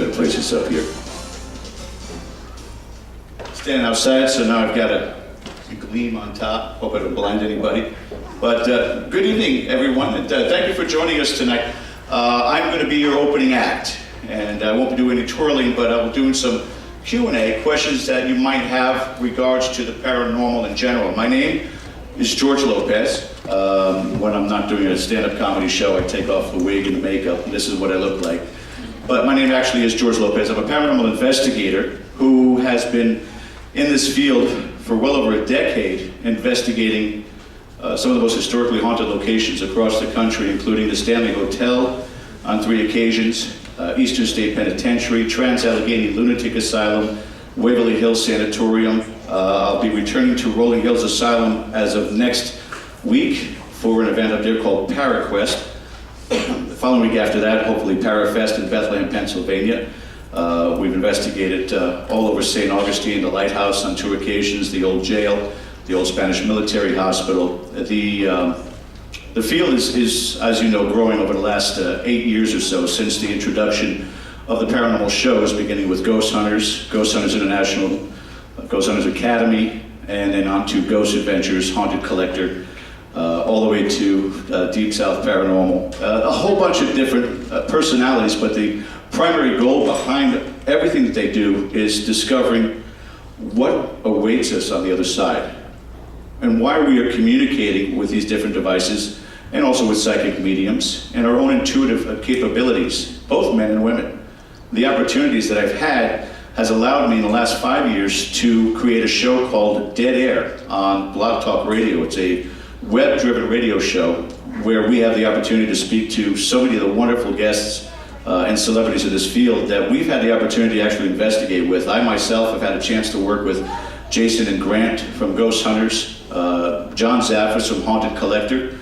gonna place this up here. Standing outside, so now I've got a gleam on top. Hope I don't blind anybody. But good evening, everyone, and thank you for joining us tonight. I'm going to be your opening act, and I won't be doing any twirling, but I'll be doing some Q&A, questions that you might have regards to the paranormal in general. My name is George Lopez. When I'm not doing a stand-up comedy show, I take off the wig and the makeup, and this is what I look like. But my name actually is George Lopez. I'm a paranormal investigator who has been in this field for well over a decade, investigating some of the most historically haunted locations across the country, including the Stanley Hotel on 3 occasions, Eastern State Penitentiary, Trans-Allegheny Lunatic Asylum, Waverly Hills Sanatorium. I'll be returning to Rolling Hills Asylum as of next week for an event up there called ParaQuest. The following week after that, hopefully ParaFest in Bethlehem, Pennsylvania. We've investigated all over St. Augustine, the lighthouse on 2 occasions, the old jail, the old Spanish military hospital. The field is, as you know, growing over the last 8 years or so since the introduction of the paranormal shows, beginning with Ghost Hunters, Ghost Hunters International, Ghost Hunters Academy, and then on to Ghost Adventures, Haunted Collector, all the way to Deep South Paranormal. A whole bunch of different personalities, but the primary goal behind everything that they do is discovering what awaits us on the other side and why we are communicating with these different devices and also with psychic mediums and our own intuitive capabilities, both men and women. The opportunities that I've had has allowed me in the last 5 years to create a show called Dead Air on Blog Talk Radio. It's a web-driven radio show where we have the opportunity to speak to so many of the wonderful guests and celebrities in this field that we've had the opportunity to actually investigate with. I myself have had a chance to work with Jason and Grant from Ghost Hunters, John Zaffis from Haunted Collector,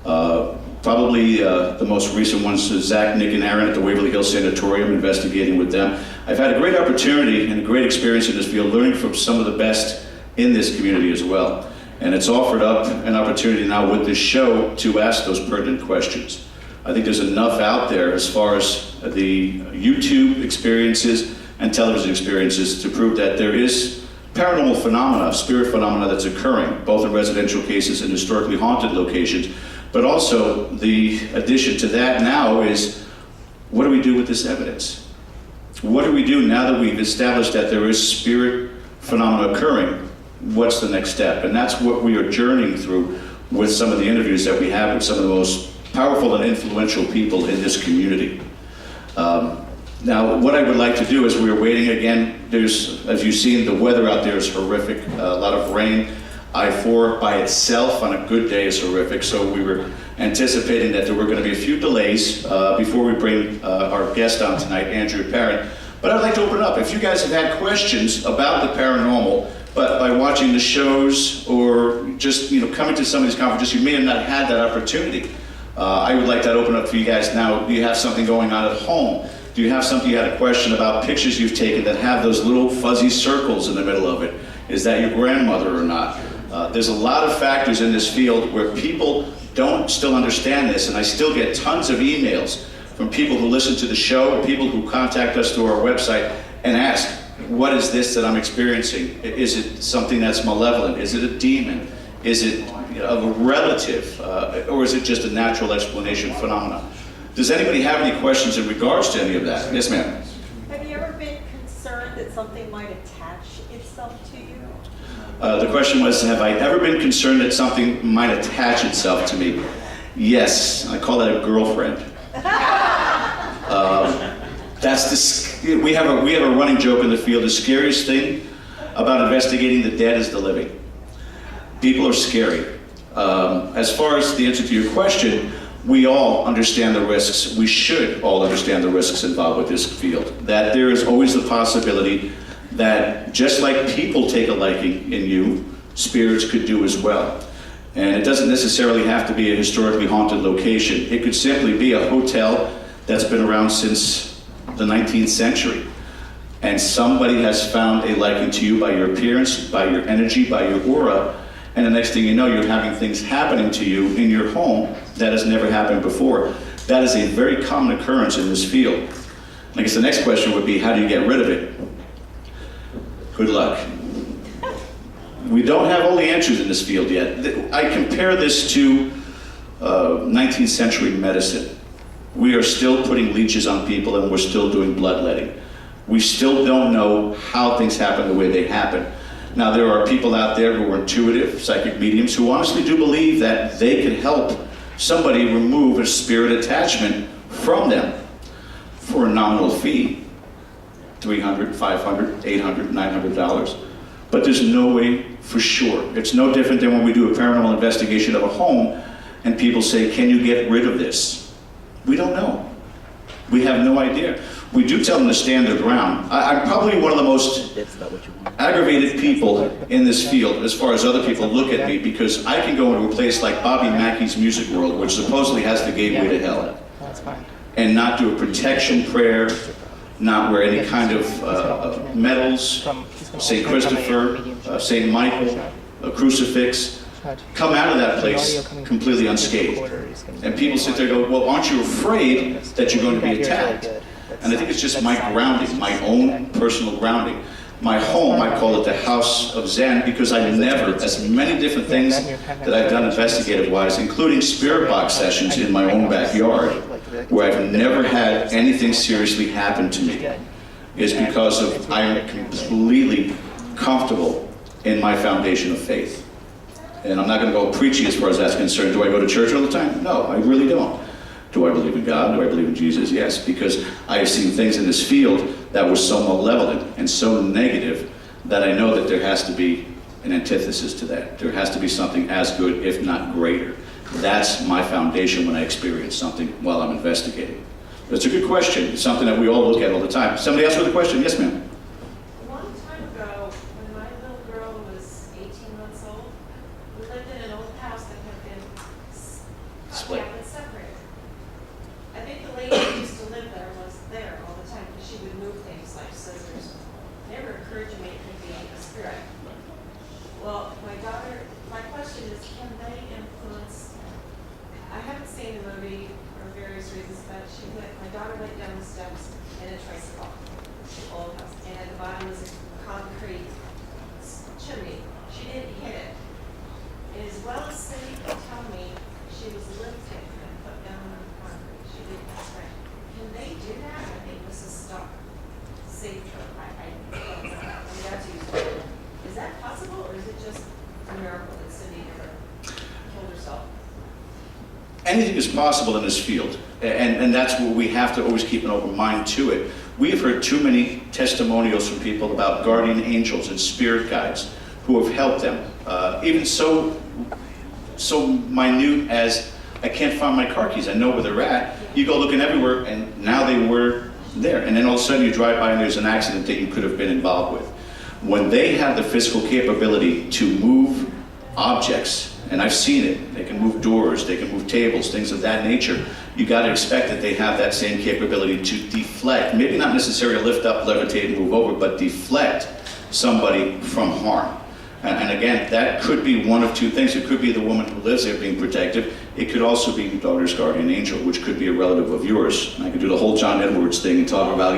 probably the most recent ones, Zach, Nick, and Aaron at the Waverly Hills Sanatorium, investigating with them. I've had a great opportunity and a great experience in this field, learning from some of the best in this community as well. And it's offered up an opportunity now with this show to ask those pertinent questions. I think there's enough out there as far as the YouTube experiences and television experiences to prove that there is paranormal phenomena, spirit phenomena that's occurring, both in residential cases and historically haunted locations. But also the addition to that now is, what do we do with this evidence? What do we do now that we've established that there is spirit phenomena occurring? What's the next step? And that's what we are journeying through with some of the interviews that we have with some of the most powerful and influential people in this community. Now, what I would like to do is we're waiting again. There's, as you've seen, the weather out there is horrific, a lot of rain. I-4 by itself on a good day is horrific, so we were anticipating that there were going to be a few delays before we bring our guest on tonight, Andrea Perron. But I'd like to open it up. If you guys have had questions about the paranormal, but by watching the shows or just coming to some of these conferences, you may have not had that opportunity. I would like that open up for you guys now. Do you have something going on at home? Do you have something you had a question about, pictures you've taken that have those little fuzzy circles in the middle of it? Is that your grandmother or not? There's a lot of factors in this field where people don't still understand this, and I still get tons of emails from people who listen to the show or people who contact us through our website and ask, what is this that I'm experiencing? Is it something that's malevolent? Is it a demon? Is it of a relative? Or is it just a natural explanation phenomenon? Does anybody have any questions in regards to any of that? Yes, ma'am. Have you ever been concerned that something might attach itself to you? The question was, have I ever been concerned that something might attach itself to me? Yes, I call that a girlfriend. We have a running joke in the field. The scariest thing about investigating the dead is the living. People are scary. As far as the answer to your question, we all understand the risks. We should all understand the risks involved with this field. That there is always the possibility that just like people take a liking in you, spirits could do as well. And it doesn't necessarily have to be a historically haunted location. It could simply be a hotel that's been around since the 19th century. And somebody has found a liking to you by your appearance, by your energy, by your aura, and the next thing you know, you're having things happening to you in your home that has never happened before. That is a very common occurrence in this field. I guess the next question would be, how do you get rid of it? Good luck. We don't have all the answers in this field yet. I compare this to 19th century medicine. We are still putting leeches on people and we're still doing bloodletting. We still don't know how things happen the way they happen. Now, there are people out there who are intuitive, psychic mediums, who honestly do believe that they can help somebody remove a spirit attachment from them for a nominal fee, $300, $500, $800, $900. But there's no way for sure. It's no different than when we do a paranormal investigation of a home and people say, can you get rid of this? We don't know. We have no idea. We do tell them to stand their ground. I'm probably one of the most aggravated people in this field as far as other people look at me, because I can go into a place like Bobby Mackey's Music World, which supposedly has the gateway to hell, and not do a protection prayer, not wear any kind of medals, St. Christopher, St. Michael, a crucifix, come out of that place completely unscathed. And people sit there and go, well, aren't you afraid that you're going to be attacked? And I think it's just my grounding, my own personal grounding. My home, I call it the House of Zen, because I never, as many different things that I've done investigative-wise, including spirit box sessions in my own backyard, where I've never had anything seriously happen to me, is because of I'm completely comfortable in my foundation of faith. And I'm not going to go preachy as far as that's concerned. Do I go to church all the time? No, I really don't. Do I believe in God? Do I believe in Jesus? Yes, because I have seen things in this field that were so malevolent and so negative that I know that there has to be an antithesis to that. There has to be something as good, if not greater. That's my foundation when I experience something while I'm investigating. That's a good question. It's something that we all look at all the time. Somebody else with a question? Yes, ma'am. A long time ago, when my little girl was 18 months old, we lived in an old house that had been Split. separated. I think the lady who used to live there was there all the time because she would move things like scissors. It never occurred to me it could be a spirit. Well, my question is, can they influence? I haven't seen the movie for various reasons, but my daughter went down the steps in a tricycle, old house, and at the bottom was a concrete chimney. She didn't hit it. And as well as Cindy could tell me, she was lifted and put down on the concrete. She didn't expect. Can they do that? I think Mrs. Stock saved her. I don't know. I mean, that's useful. Is that possible, or is it just a miracle that Cindy never killed herself? Anything is possible in this field, and that's what we have to always keep an open mind to it. We have heard too many testimonials from people about guardian angels and spirit guides who have helped them, even so minute as I can't find my car keys. I know where they're at. You go looking everywhere, and now they were there. And then all of a sudden you drive by and there's an accident that you could have been involved with. When they have the physical capability to move objects, and I've seen it, they can move doors, they can move tables, things of that nature, you got to expect that they have that same capability to deflect, maybe not necessarily lift up, levitate, and move over, but deflect somebody from harm. And again, that could be one of two things. It could be the woman who lives there being protective. It could also be your daughter's guardian angel, which could be a relative of yours. And I could do the whole John Edwards thing and talk about,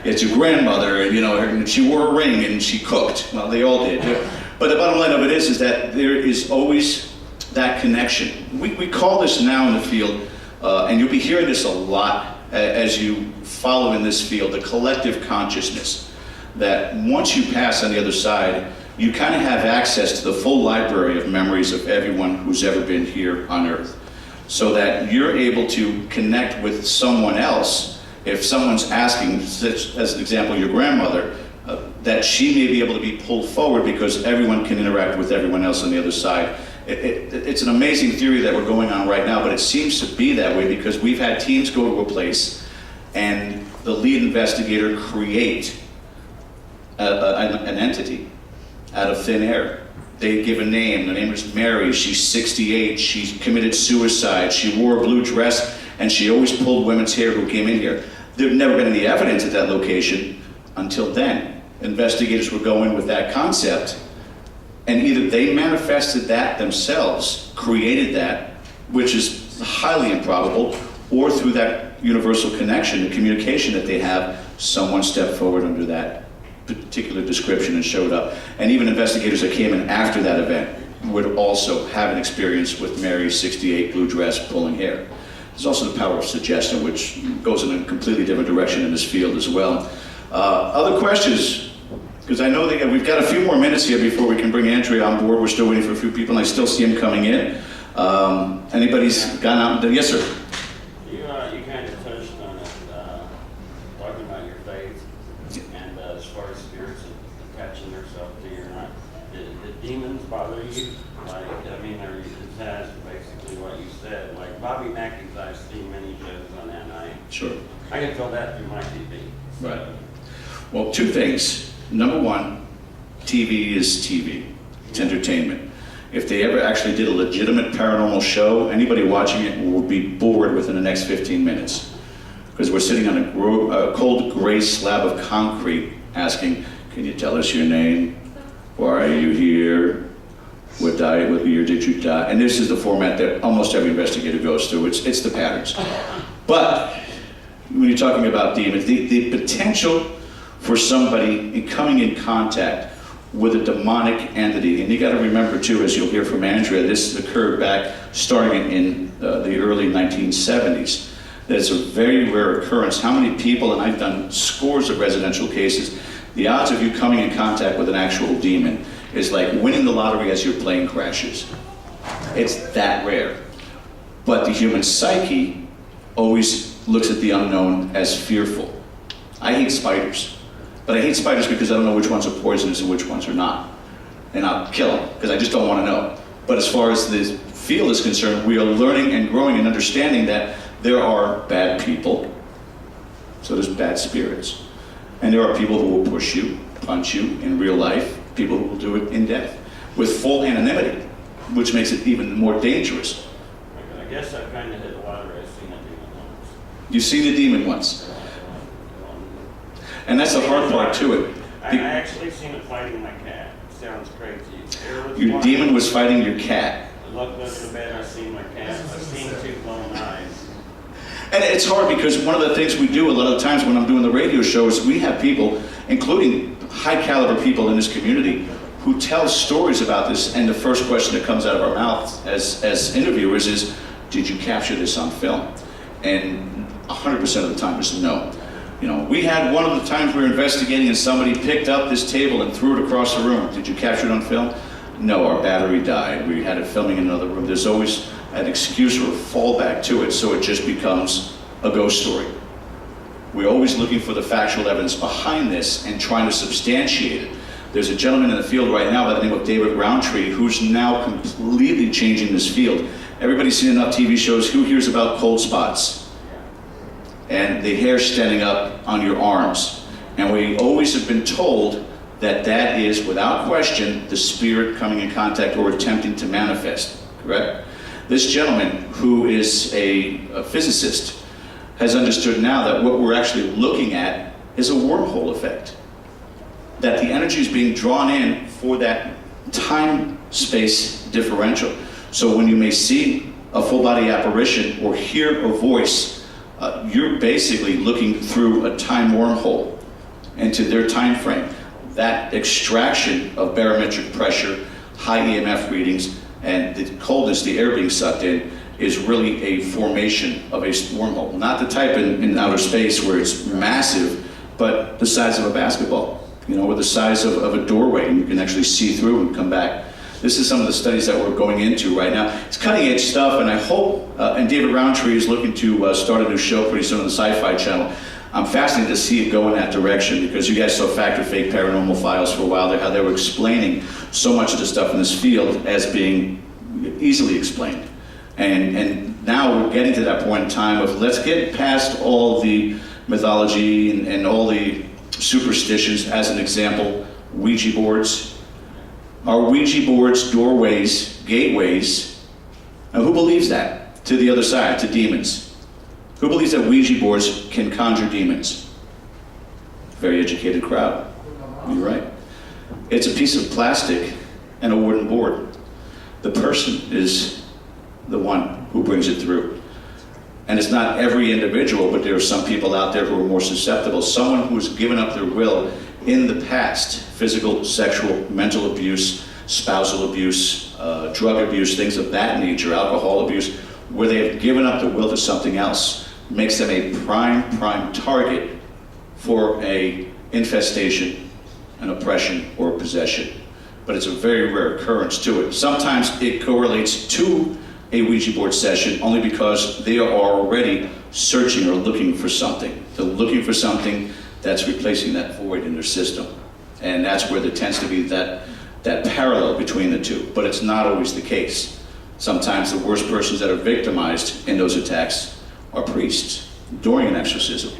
it's your grandmother, and she wore a ring and she cooked. Well, they all did. But the bottom line of it is that there is always that connection. We call this now in the field, and you'll be hearing this a lot as you follow in this field, the collective consciousness. That once you pass on the other side, you kind of have access to the full library of memories of everyone who's ever been here on Earth. So that you're able to connect with someone else. If someone's asking, such as an example, your grandmother, that she may be able to be pulled forward because everyone can interact with everyone else on the other side. It's an amazing theory that we're going on right now, but it seems to be that way because we've had teams go to a place and the lead investigator create an entity out of thin air. They give a name. The name is Mary. She's 68. She committed suicide. She wore a blue dress, and she always pulled women's hair who came in here. There'd never been any evidence at that location until then. Investigators would go in with that concept, and either they manifested that themselves, created that, which is highly improbable, or through that universal connection, the communication that they have, someone stepped forward under that particular description and showed up. And even investigators that came in after that event would also have an experience with Mary's 68 blue dress pulling hair. There's also the power of suggestion, which goes in a completely different direction in this field as well. Other questions? Because I know that we've got a few more minutes here before we can bring Andrea on board. We're still waiting for a few people, and I still see him coming in. Anybody's gone out? Yes, sir. You kind of touched on it, talking about your faith, and as far as spirits attaching themselves to you or not. Did demons bother you? Like, I mean, are you attached to basically what you said? Like Bobby Mackey's, I've seen many shows on that night. Sure. I can feel that through my TV. Right. Well, two things. Number one, TV is TV. It's entertainment. If they ever actually did a legitimate paranormal show, anybody watching it will be bored within the next 15 minutes. Because we're sitting on a cold gray slab of concrete asking, can you tell us your name? Why are you here? What year did you die? And this is the format that almost every investigator goes through. It's the patterns. But when you're talking about demons, the potential for somebody coming in contact with a demonic entity, and you got to remember too, as you'll hear from Andrea, this occurred back starting in the early 1970s. That's a very rare occurrence. How many people, and I've done scores of residential cases, the odds of you coming in contact with an actual demon is like winning the lottery as your plane crashes. It's that rare. But the human psyche always looks at the unknown as fearful. I hate spiders. But I hate spiders because I don't know which ones are poisonous and which ones are not. And I'll kill them because I just don't want to know. But as far as the field is concerned, we are learning and growing and understanding that there are bad people, so there's bad spirits. And there are people who will push you, punch you in real life, people who will do it in death with full anonymity, which makes it even more dangerous. I guess I kind of hit a lottery. I've seen a demon once. You've seen the demon once. And that's the hard part to it. I actually seen it fighting my cat. It sounds crazy. Your demon was fighting your cat. I looked under the bed, I seen my cat. I seen two blown eyes. And it's hard because one of the things we do a lot of times when I'm doing the radio shows, we have people, including high caliber people in this community, who tell stories about this, and the first question that comes out of our mouth as interviewers is, did you capture this on film? And 100% of the time is no. You know, we had one of the times we were investigating and somebody picked up this table and threw it across the room. Did you capture it on film? No, our battery died. We had it filming in another room. There's always an excuse or a fallback to it, so it just becomes a ghost story. We're always looking for the factual evidence behind this and trying to substantiate it. There's a gentleman in the field right now by the name of David Roundtree who's now completely changing this field. Everybody's seen enough TV shows. Who hears about cold spots? And the hair standing up on your arms. And we always have been told that that is, without question, the spirit coming in contact or attempting to manifest, correct? This gentleman, who is a physicist, has understood now that what we're actually looking at is a wormhole effect. That the energy is being drawn in for that time-space differential. So when you may see a full-body apparition or hear a voice, you're basically looking through a time wormhole into their time frame. That extraction of barometric pressure, high EMF readings, and the coldness, the air being sucked in, is really a formation of a wormhole. Not the type in outer space where it's massive, but the size of a basketball, you know, or the size of a doorway, and you can actually see through and come back. This is some of the studies that we're going into right now. It's cutting edge stuff, and I hope, and David Roundtree is looking to start a new show pretty soon on the Sci-Fi Channel. I'm fascinated to see it go in that direction because you guys saw Fact or Fake Paranormal Files for a while there, how they were explaining so much of the stuff in this field as being easily explained. And now we're getting to that point in time of let's get past all the mythology and all the superstitions. As an example, Ouija boards. Are Ouija boards doorways, gateways? Now who believes that? To the other side, to demons. Who believes that Ouija boards can conjure demons? Very educated crowd. You're right. It's a piece of plastic and a wooden board. The person is the one who brings it through. And it's not every individual, but there are some people out there who are more susceptible. Someone who's given up their will in the past, physical, sexual, mental abuse, spousal abuse, drug abuse, things of that nature, alcohol abuse, where they have given up the will to something else, makes them a prime target for a infestation, an oppression, or possession. But it's a very rare occurrence to it. Sometimes it correlates to a Ouija board session only because they are already searching or looking for something. They're looking for something that's replacing that void in their system. And that's where there tends to be that parallel between the two. But it's not always the case. Sometimes the worst persons that are victimized in those attacks are priests during an exorcism.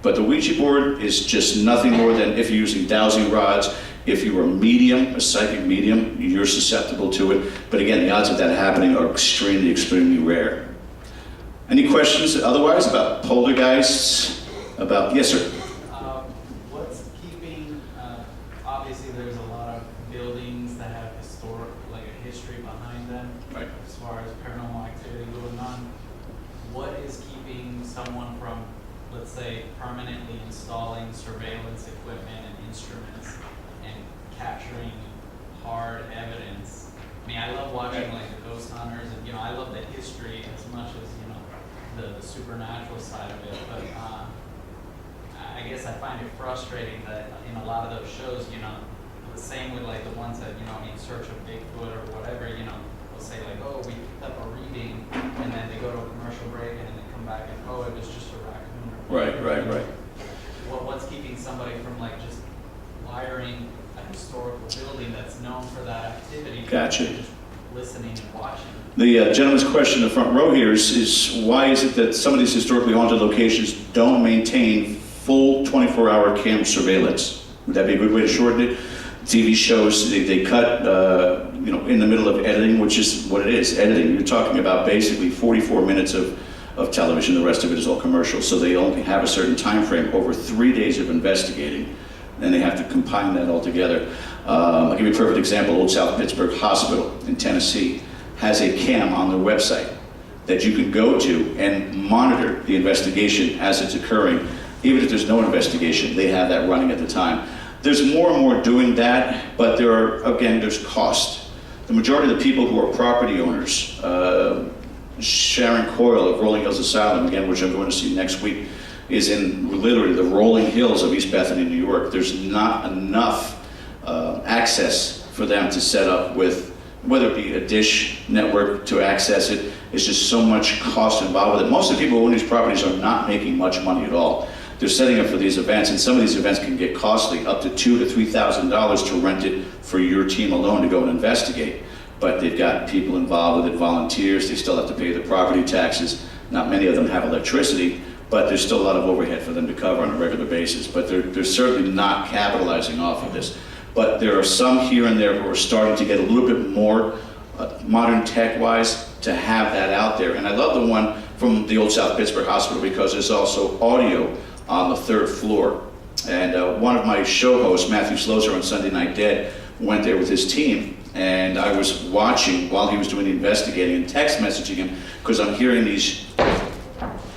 But the Ouija board is just nothing more than, if you're using dowsing rods, if you're a medium, a psychic medium, you're susceptible to it. But again, the odds of that happening are extremely rare. Any questions otherwise about poltergeists? Yes, sir? What's keeping, obviously there's a lot of buildings that have like a history behind them, Right. as far as paranormal activity going on. What is keeping someone from, let's say, permanently installing surveillance equipment and instruments and capturing hard evidence? I mean, I love watching like the ghost hunters, and I love the history as much as the supernatural side of it. But I guess I find it frustrating that in a lot of those shows, the same with like the ones that in search of Bigfoot or whatever, they'll say like, oh, we picked up a reading, and then they go to a commercial break, and then they come back and oh, it was just a raccoon. Right. What's keeping somebody from like just wiring a historical building that's known for that activity? Gotcha. Just listening and watching. The gentleman's question in the front row here is why is it that some of these historically haunted locations don't maintain full 24-hour cam surveillance? Would that be a good way to shorten it? TV shows, they cut, in the middle of editing, which is what it is, editing. You're talking about basically 44 minutes of television, the rest of it is all commercial. So they only have a certain time frame over 3 days of investigating, and they have to combine that all together. I'll give you a perfect example. Old South Pittsburgh Hospital in Tennessee has a cam on their website that you can go to and monitor the investigation as it's occurring. Even if there's no investigation, they have that running at the time. There's more and more doing that, but there's cost. The majority of the people who are property owners, Sharon Coyle of Rolling Hills Asylum, again, which I'm going to see next week, is in literally the rolling hills of East Bethany, New York. There's not enough access for them to set up with, whether it be a dish network to access it. It's just so much cost involved with it. Most of the people who own these properties are not making much money at all. They're setting up for these events, and some of these events can get costly, up to $2,000 to $3,000 to rent it for your team alone to go and investigate. But they've got people involved with it, volunteers. They still have to pay the property taxes. Not many of them have electricity, but there's still a lot of overhead for them to cover on a regular basis. But they're certainly not capitalizing off of this. But there are some here and there who are starting to get a little bit more modern tech-wise to have that out there. And I love the one from the Old South Pittsburgh Hospital because there's also audio on the 3rd floor. And one of my show hosts, Matthew Slozer on Sunday Night Dead, went there with his team. And I was watching while he was doing the investigating and text messaging him because I'm hearing these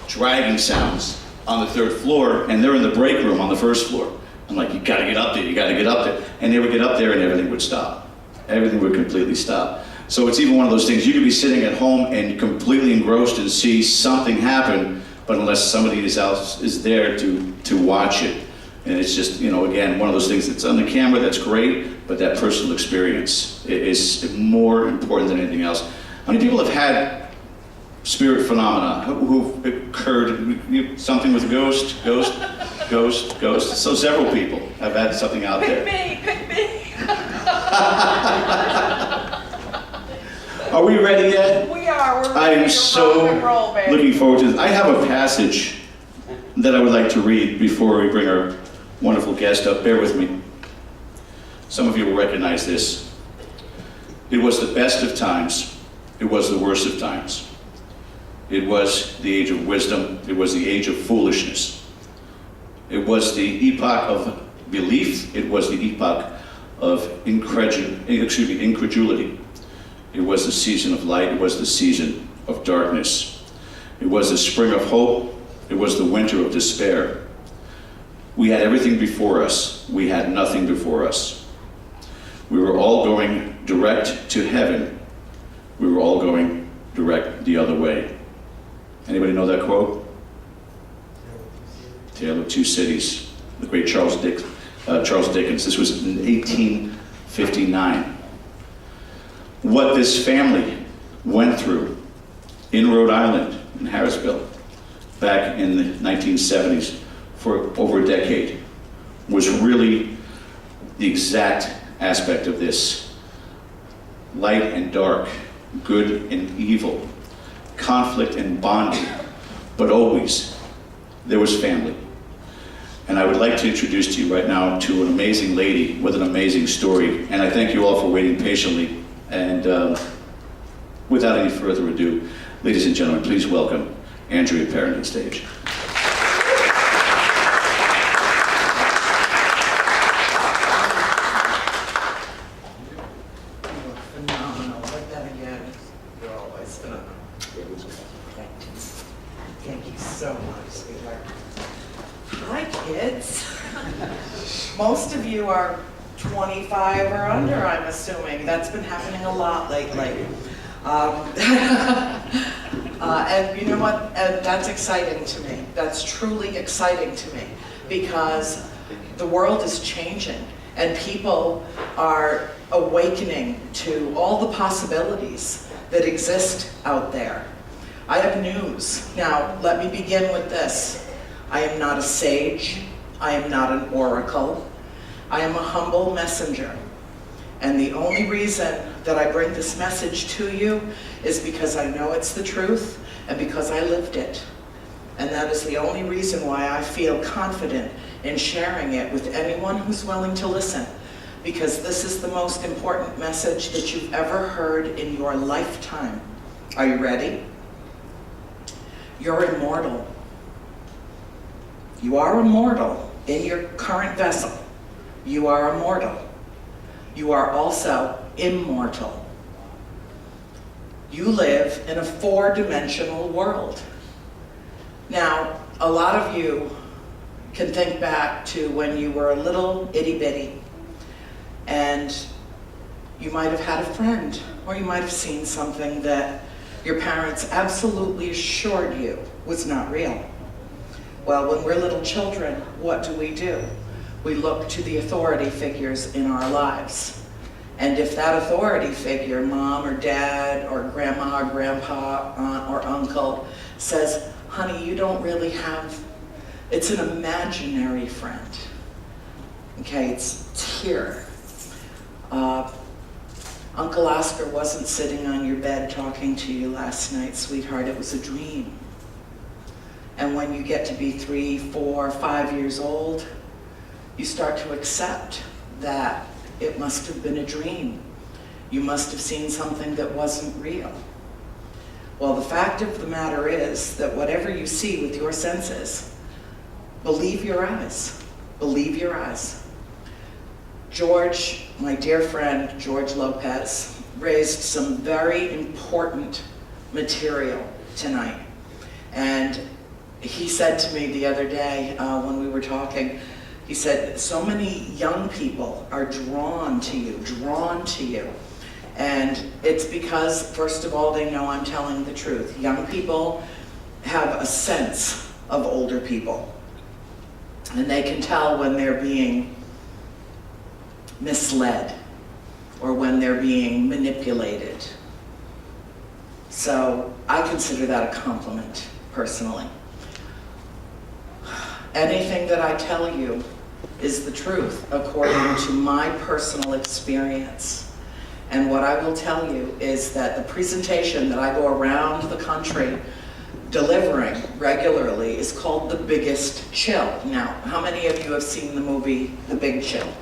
dragging sounds on the 3rd floor, and they're in the break room on the 1st floor. I'm like, you gotta get up there, you gotta get up there. And they would get up there and everything would stop. Everything would completely stop. So it's even one of those things, you could be sitting at home and completely engrossed and see something happen, but unless somebody else is there to watch it. And it's just, again, one of those things that's on the camera, that's great, but that personal experience is more important than anything else. How many people have had spirit phenomena who've occurred, something with ghost? So several people have had something out there. Pick me! Are we ready yet? We are. We're I ready am to so rock and roll, baby. looking forward to this. I have a passage that I would like to read before we bring our wonderful guest up. Bear with me. Some of you will recognize this. It was the best of times. It was the worst of times. It was the age of wisdom. It was the age of foolishness. It was the epoch of belief. It was the epoch of incredulity. It was the season of light. It was the season of darkness. It was the spring of hope. It was the winter of despair. We had everything before us. We had nothing before us. We were all going direct to heaven. We were all going direct the other way. Anybody know that quote? Tale of Two Cities. The great Charles Dickens. This was in 1859. What this family went through in Rhode Island, in Harrisville, back in the 1970s, for over a decade, was really the exact aspect of this. Light and dark, good and evil, conflict and bonding, but always there was family. And I would like to introduce to you right now to an amazing lady with an amazing story. And I thank you all for waiting patiently. And without any further ado, ladies and gentlemen, please welcome Andrea Perron on stage. Phenomenal. Like that again. You're always phenomenal. Thank you so much, sweetheart. Hi, kids. Most of you are 25 or under, I'm assuming. That's been happening a lot lately. And you know what? That's exciting to me. That's truly exciting to me because the world is changing and people are awakening to all the possibilities that exist out there. I have news. Now, let me begin with this. I am not a sage. I am not an oracle. I am a humble messenger. And the only reason that I bring this message to you is because I know it's the truth and because I lived it. And that is the only reason why I feel confident in sharing it with anyone who's willing to listen. Because this is the most important message that you've ever heard in your lifetime. Are you ready? You're immortal. You are immortal in your current vessel. You are immortal. You are also immortal. You live in a 4-dimensional world. Now, a lot of you can think back to when you were a little itty-bitty and you might have had a friend or you might have seen something that your parents absolutely assured you was not real. Well, when we're little children, what do? We look to the authority figures in our lives. And if that authority figure, mom or dad or grandma or grandpa, aunt or uncle, says, honey, you don't really have, it's an imaginary friend. Okay, it's here. Uncle Oscar wasn't sitting on your bed talking to you last night, sweetheart. It was a dream. And when you get to be 3, 4, 5 years old, you start to accept that it must have been a dream. You must have seen something that wasn't real. Well, the fact of the matter is that whatever you see with your senses, believe your eyes. Believe your eyes. George, my dear friend, George Lopez, raised some very important material tonight. And he said to me the other day when we were talking, he said, so many young people are drawn to you. And it's because, first of all, they know I'm telling the truth. Young people have a sense of older people. And they can tell when they're being misled or when they're being manipulated. So I consider that a compliment, personally. Anything that I tell you is the truth according to my personal experience. And what I will tell you is that the presentation that I go around the country delivering regularly is called The Biggest Chill. Now, how many of you have seen the movie The Big Chill?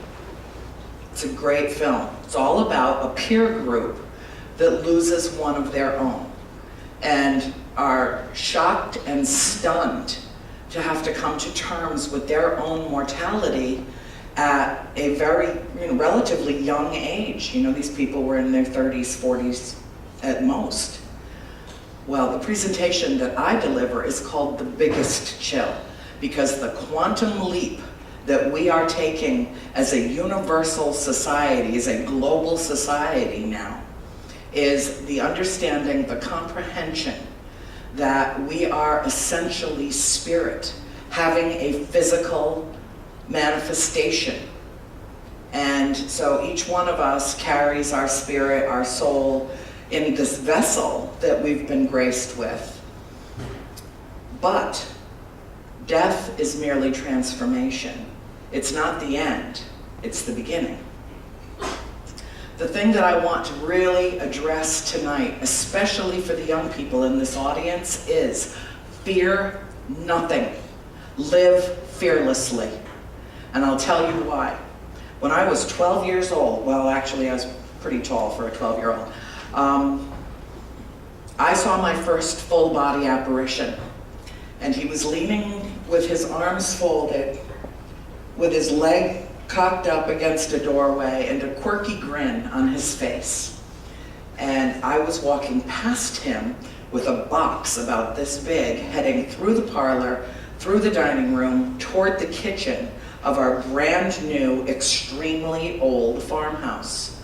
It's a great film. It's all about a peer group that loses one of their own and are shocked and stunned to have to come to terms with their own mortality at a very, relatively young age. These people were in their 30s, 40s at most. Well, the presentation that I deliver is called The Biggest Chill, because the quantum leap that we are taking as a universal society, as a global society now, is the understanding, the comprehension that we are essentially spirit, having a physical manifestation. And so each one of us carries our spirit, our soul, in this vessel that we've been graced with. But death is merely transformation. It's not the end, it's the beginning. The thing that I want to really address tonight, especially for the young people in this audience, is fear nothing. Live fearlessly. And I'll tell you why. When I was 12 years old, well, actually I was pretty tall for a 12-year-old, I saw my first full body apparition. And he was leaning with his arms folded, with his leg cocked up against a doorway and a quirky grin on his face. And I was walking past him with a box about this big, heading through the parlor, through the dining room, toward the kitchen of our brand new, extremely old farmhouse.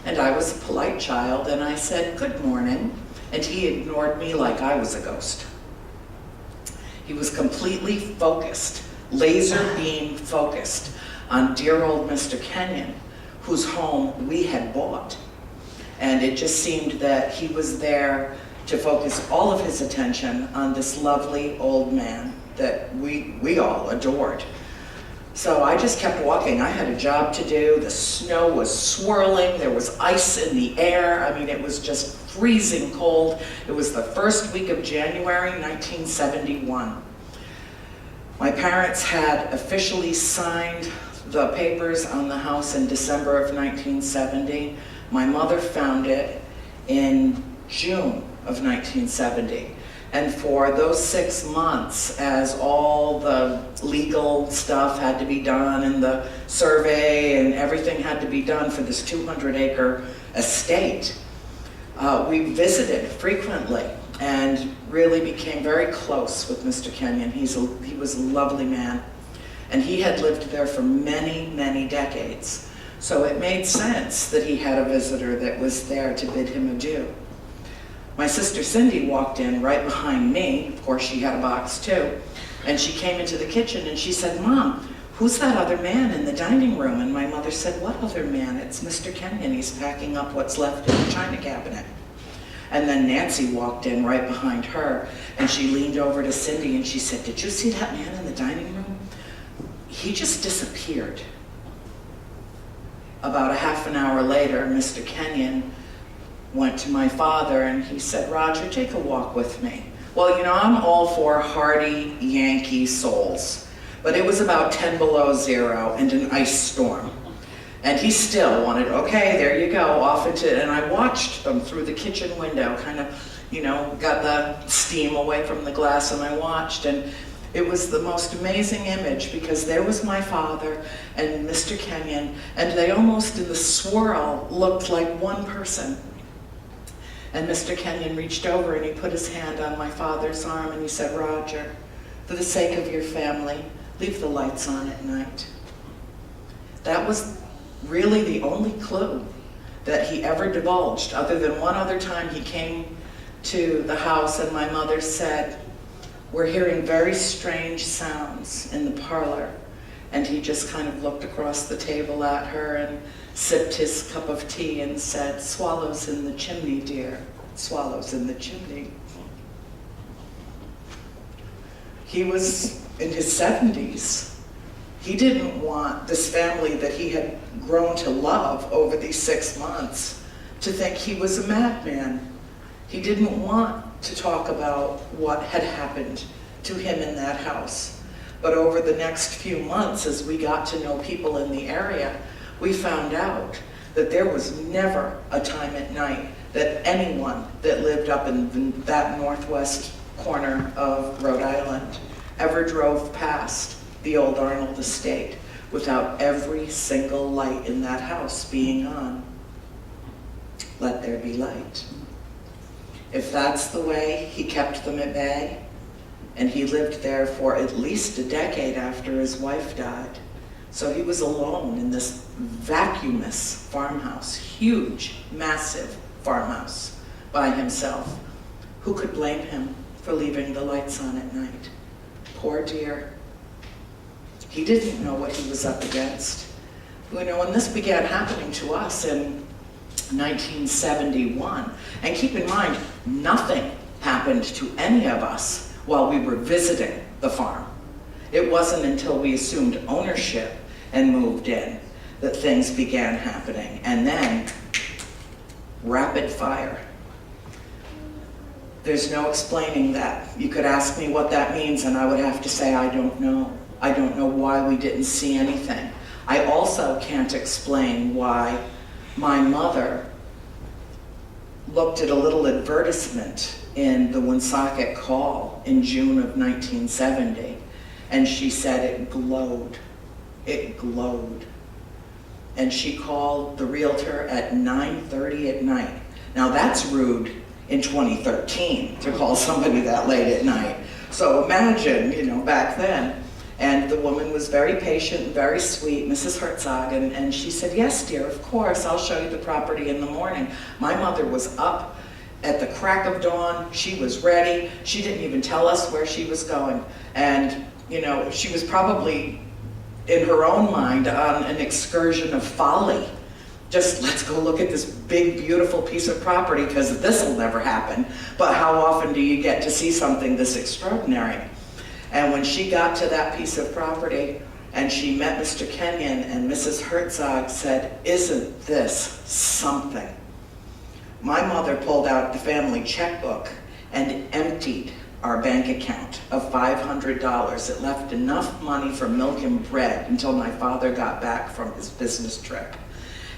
And I was a polite child, and I said, "Good morning," and he ignored me like I was a ghost. He was completely focused, laser beam focused, on dear old Mr. Kenyon, whose home we had bought. And it just seemed that he was there to focus all of his attention on this lovely old man that we all adored. So I just kept walking. I had a job to do. The snow was swirling. There was ice in the air. I mean, it was just freezing cold. It was the first week of January, 1971. My parents had officially signed the papers on the house in December of 1970. My mother found it in June of 1970. And for those 6 months, as all the legal stuff had to be done and the survey and everything had to be done for this 200-acre estate, we visited frequently and really became very close with Mr. Kenyon. He was a lovely man. And he had lived there for many, many decades. So it made sense that he had a visitor that was there to bid him adieu. My sister Cindy walked in right behind me. Of course, she had a box too. And she came into the kitchen and she said, "Mom, who's that other man in the dining room?" And my mother said, "What other man?" "It's Mr. Kenyon. He's packing up what's left in the china cabinet." And then Nancy walked in right behind her and she leaned over to Cindy and she said, "Did you see that man in the dining room? He just disappeared." About a half an hour later, Mr. Kenyon went to my father and he said, "Roger, take a walk with me." Well, you know, I'm all for hardy Yankee souls, but it was about 10 below zero and an ice storm. And he still wanted, "Okay, there you go, off into," and I watched him through the kitchen window, kind of, you know, got the steam away from the glass and I watched, and it was the most amazing image because there was my father and Mr. Kenyon, and they almost in the swirl looked like one person. And Mr. Kenyon reached over and he put his hand on my father's arm and he said, "Roger, for the sake of your family, leave the lights on at night." That was really the only clue that he ever divulged, other than one other time he came to the house and my mother said, "We're hearing very strange sounds in the parlor." And he just kind of looked across the table at her and sipped his cup of tea and said, "Swallows in the chimney, dear, swallows in the chimney." He was in his 70s. He didn't want this family that he had grown to love over these 6 months to think he was a madman. He didn't want to talk about what had happened to him in that house. But over the next few months, as we got to know people in the area, we found out that there was never a time at night that anyone that lived up in that northwest corner of Rhode Island ever drove past the old Arnold estate without every single light in that house being on. Let there be light. if that's the way he kept them at bay, and he lived there for at least a decade after his wife died. So he was alone in this vacuumous farmhouse, huge, massive farmhouse by himself. Who could blame him for leaving the lights on at night? Poor dear. He didn't know what he was up against. You know, when this began happening to us in 1971, and keep in mind, nothing happened to any of us while we were visiting the farm. It wasn't until we assumed ownership and moved in that things began happening, and then rapid fire. There's no explaining that. You could ask me what that means and I would have to say, I don't know. I don't know why we didn't see anything. I also can't explain why my mother looked at a little advertisement in the Woonsocket Call in June of 1970, and she said it glowed. It glowed. And she called the realtor at 9:30 at night. Now that's rude in 2013 to call somebody that late at night. So imagine, you know, back then. And the woman was very patient, very sweet, Mrs. Herzog, and she said, yes, dear, of course, I'll show you the property in the morning. My mother was up at the crack of dawn. She was ready. She didn't even tell us where she was going. And, you know, she was probably, in her own mind, on an excursion of folly. Just, let's go look at this big, beautiful piece of property, because this will never happen. But how often do you get to see something this extraordinary? And when she got to that piece of property and she met Mr. Kenyon, and Mrs. Herzog said, isn't this something? My mother pulled out the family checkbook and emptied our bank account of $500. It left enough money for milk and bread until my father got back from his business trip,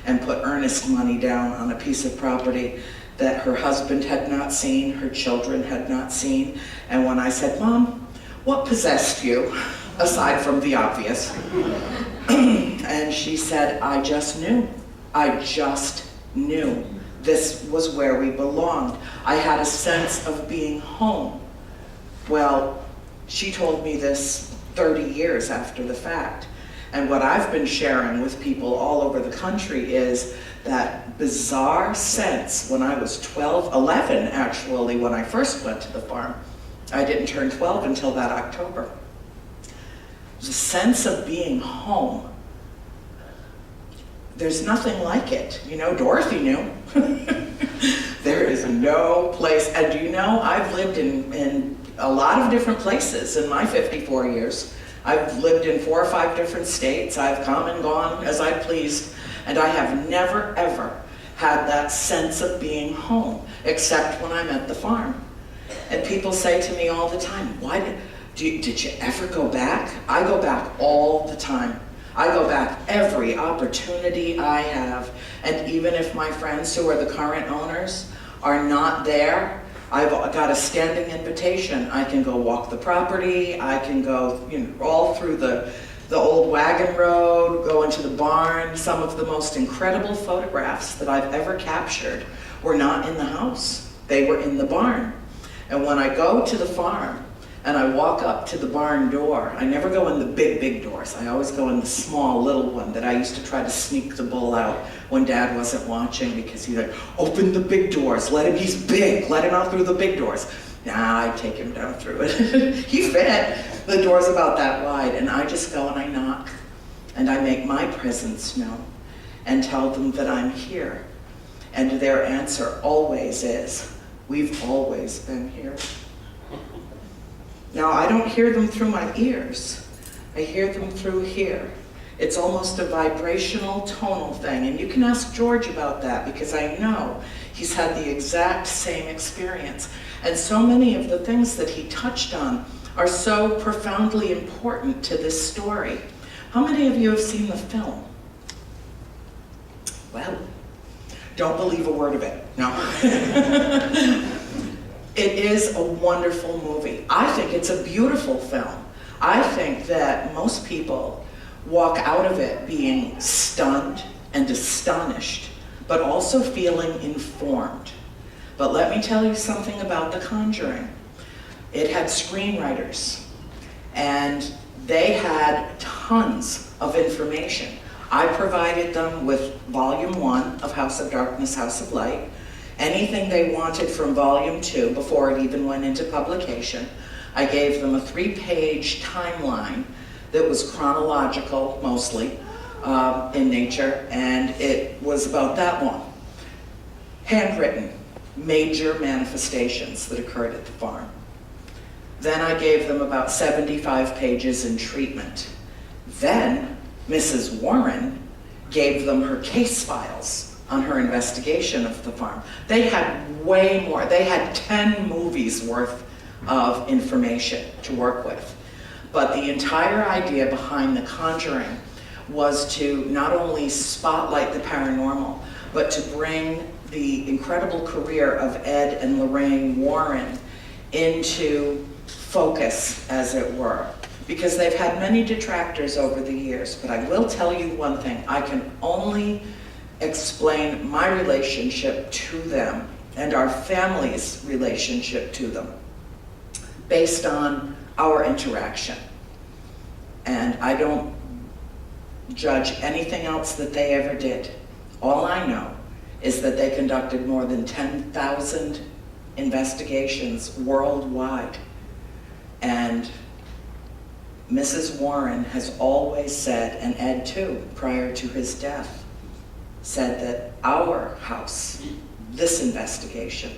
and put earnest money down on a piece of property that her husband had not seen, her children had not seen. And when I said, Mom, what possessed you, aside from the obvious? And she said, I just knew. I just knew this was where we belonged. I had a sense of being home. Well, she told me this 30 years after the fact. And what I've been sharing with people all over the country is that bizarre sense when I was 11 actually, when I first went to the farm. I didn't turn 12 until that October. It was a sense of being home. There's nothing like it. You know, Dorothy knew. There is no place, and you know, I've lived in a lot of different places in my 54 years. I've lived in 4 or 5 different states. I've come and gone as I pleased, and I have never, ever had that sense of being home, except when I'm at the farm. And people say to me all the time, did you ever go back? I go back all the time. I go back every opportunity I have. And even if my friends who are the current owners are not there, I've got a standing invitation. I can go walk the property. I can go, you know, all through the old wagon road, go into the barn. Some of the most incredible photographs that I've ever captured were not in the house. They were in the barn. And when I go to the farm and I walk up to the barn door, I never go in the big, big doors. I always go in the small, little one that I used to try to sneak the bull out when Dad wasn't watching, because he's like, open the big doors, let him, he's big, let him out through the big doors. Nah, I take him down through it. He fit. The door's about that wide, and I just go and I knock, and I make my presence known and tell them that I'm here. And their answer always is, we've always been here. Now, I don't hear them through my ears. I hear them through here. It's almost a vibrational, tonal thing. And you can ask George about that, because I know he's had the exact same experience. And so many of the things that he touched on are so profoundly important to this story. How many of you have seen the film? Well, don't believe a word of it. No. It is a wonderful movie. I think it's a beautiful film. I think that most people walk out of it being stunned and astonished, but also feeling informed. But let me tell you something about The Conjuring. It had screenwriters, and they had tons of information. I provided them with Volume 1 of House of Darkness, House of Light, anything they wanted from Volume 2 before it even went into publication. I gave them a 3-page timeline that was chronological, mostly, in nature, and it was about that long. Handwritten, major manifestations that occurred at the farm. Then I gave them about 75 pages in treatment. Then Mrs. Warren gave them her case files on her investigation of the farm. They had way more. They had 10 movies worth of information to work with. But the entire idea behind The Conjuring was to not only spotlight the paranormal, but to bring the incredible career of Ed and Lorraine Warren into focus, as it were. Because they've had many detractors over the years, but I will tell you one thing. I can only explain my relationship to them and our family's relationship to them based on our interaction. And I don't judge anything else that they ever did. All I know is that they conducted more than 10,000 investigations worldwide. And Mrs. Warren has always said, and Ed too, prior to his death, said that our house, this investigation,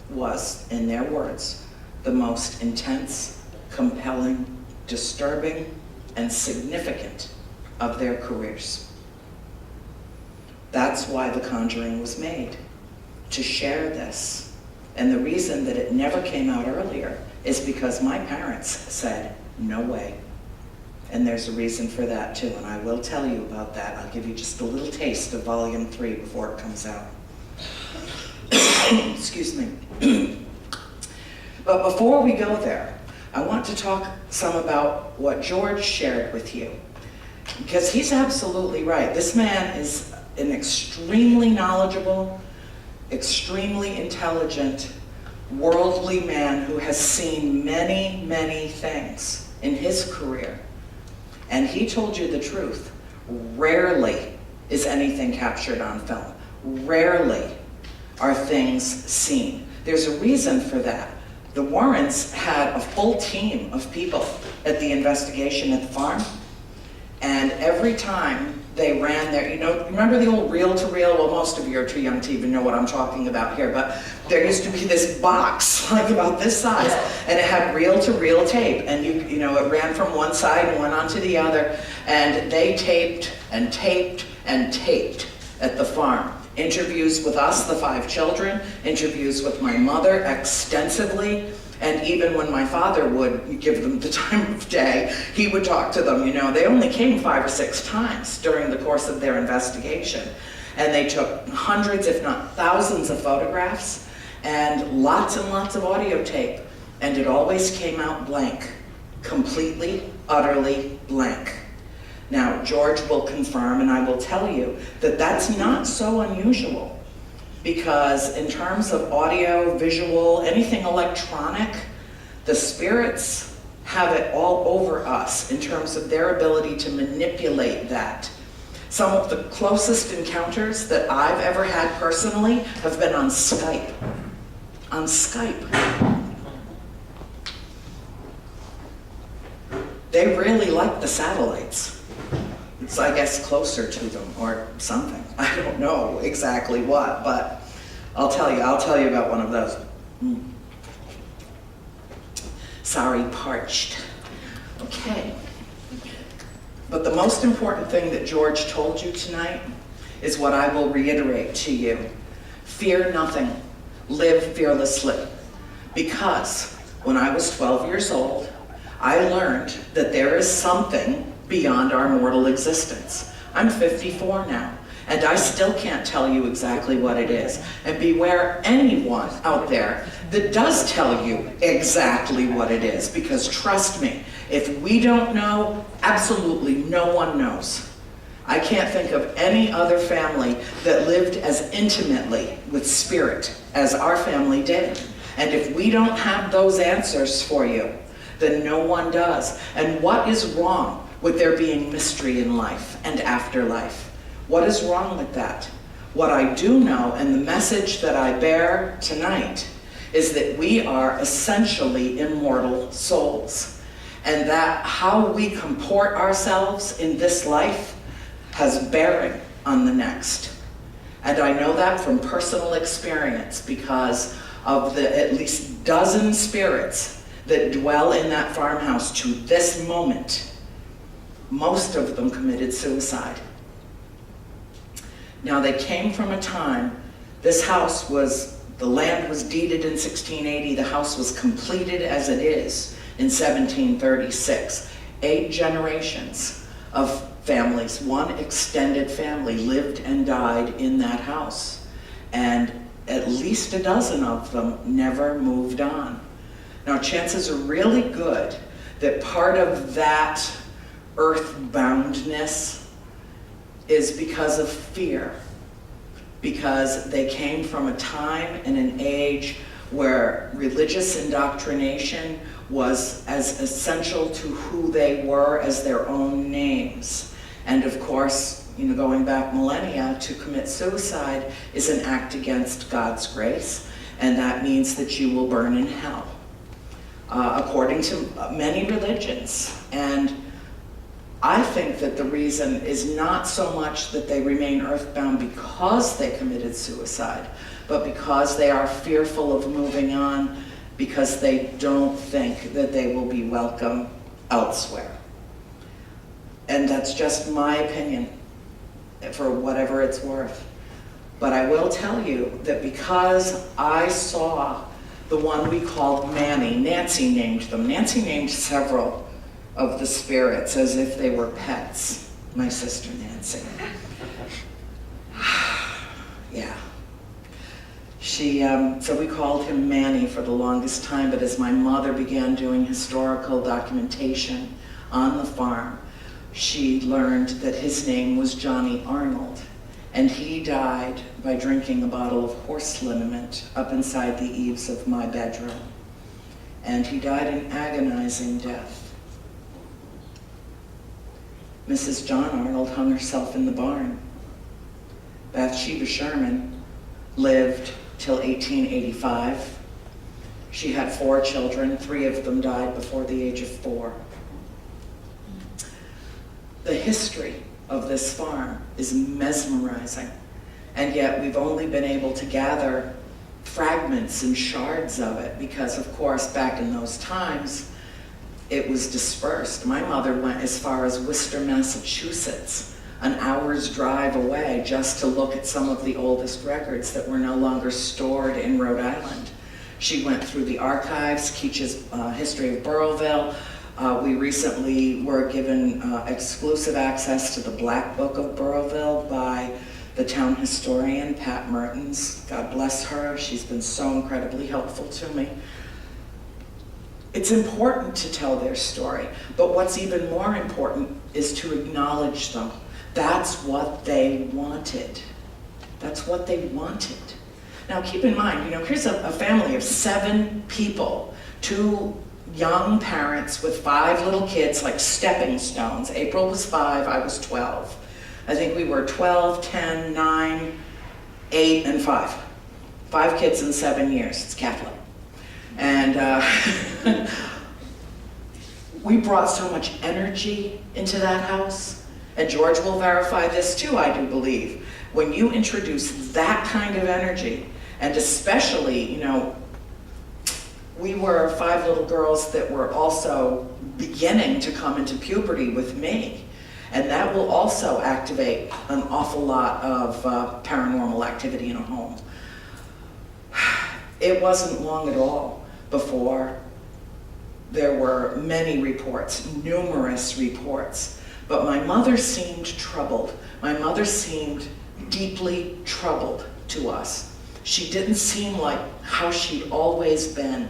was, in their words, the most intense, compelling, disturbing, and significant of their careers. That's why The Conjuring was made, to share this. And the reason that it never came out earlier is because my parents said, no way. And there's a reason for that too, and I will tell you about that. I'll give you just a little taste of Volume 3 before it comes out. Excuse me. But before we go there, I want to talk some about what George shared with you, because he's absolutely right. This man is an extremely knowledgeable, extremely intelligent, worldly man who has seen many, many things in his career. And he told you the truth. Rarely is anything captured on film. Rarely are things seen. There's a reason for that. The Warrens had a full team of people at the investigation at the farm. And every time they ran their, remember the old reel-to-reel? Well, most of you are too young to even know what I'm talking about here, but there used to be this box, like about this size, and it had reel-to-reel tape, and it ran from one side and went on to the other, and they taped and taped and taped at the farm. Interviews with us, the 5 children, interviews with my mother extensively, and even when my father would give them the time of day, he would talk to them. They only came 5 or 6 times during the course of their investigation. And they took hundreds, if not thousands, of photographs and lots of audio tape. And it always came out blank, completely, utterly blank. Now, George will confirm, and I will tell you that that's not so unusual. Because in terms of audio, visual, anything electronic, the spirits have it all over us in terms of their ability to manipulate that. Some of the closest encounters that I've ever had personally have been on Skype. On Skype. They really like the satellites. It's, I guess, closer to them or something. I don't know exactly what, but I'll tell you about one of those. Sorry, parched. Okay. But the most important thing that George told you tonight is what I will reiterate to you. Fear nothing. Live fearlessly. Because when I was 12 years old, I learned that there is something beyond our mortal existence. I'm 54 now, and I still can't tell you exactly what it is. And beware anyone out there that does tell you exactly what it is, because trust me, if we don't know, absolutely no one knows. I can't think of any other family that lived as intimately with spirit as our family did. And if we don't have those answers for you, then no one does. And what is wrong with there being mystery in life and afterlife? What is wrong with that? What I do know, and the message that I bear tonight, is that we are essentially immortal souls. And that how we comport ourselves in this life has bearing on the next. And I know that from personal experience because of the at least dozen spirits that dwell in that farmhouse to this moment. Most of them committed suicide. Now they came from a time, this house was, the land was deeded in 1680, the house was completed as it is in 1736. 8 generations of families, one extended family lived and died in that house. And at least a dozen of them never moved on. Now chances are really good that part of that earthboundness is because of fear. Because they came from a time and an age where religious indoctrination was as essential to who they were as their own names. And of course, you know, going back millennia, to commit suicide is an act against God's grace, and that means that you will burn in hell, according to many religions. And I think that the reason is not so much that they remain earthbound because they committed suicide, but because they are fearful of moving on, because they don't think that they will be welcome elsewhere. And that's just my opinion, for whatever it's worth. But I will tell you that because I saw the one we called Manny, Nancy named them. Nancy named several of the spirits as if they were pets. My sister Nancy. Yeah. So we called him Manny for the longest time, but as my mother began doing historical documentation on the farm, she learned that his name was Johnny Arnold, and he died by drinking a bottle of horse liniment up inside the eaves of my bedroom. And he died an agonizing death. Mrs. John Arnold hung herself in the barn. Bathsheba Sherman lived till 1885. She had 4 children. 3 of them died before the age of 4. The history of this farm is mesmerizing, and yet we've only been able to gather fragments and shards of it because, of course, back in those times, it was dispersed. My mother went as far as Worcester, Massachusetts, an hour's drive away, just to look at some of the oldest records that were no longer stored in Rhode Island. She went through the archives, Keach's History of Burrillville. We recently were given exclusive access to the Black Book of Burrillville by the town historian, Pat Mertens. God bless her. She's been so incredibly helpful to me. It's important to tell their story, but what's even more important is to acknowledge them. That's what they wanted. That's what they wanted. Now keep in mind, you know, here's a family of 7 people, 2 young parents with 5 little kids, like stepping stones. April was 5, I was 12. I think we were 12, 10, 9, 8, and 5. 5 kids in 7 years, it's Catholic. And we brought so much energy into that house, and George will verify this too, I do believe. When you introduce that kind of energy, and especially, you know, we were 5 little girls that were also beginning to come into puberty with me, and that will also activate an awful lot of paranormal activity in a home. It wasn't long at all before there were many reports, numerous reports, but my mother seemed troubled. My mother seemed deeply troubled to us. She didn't seem like how she'd always been.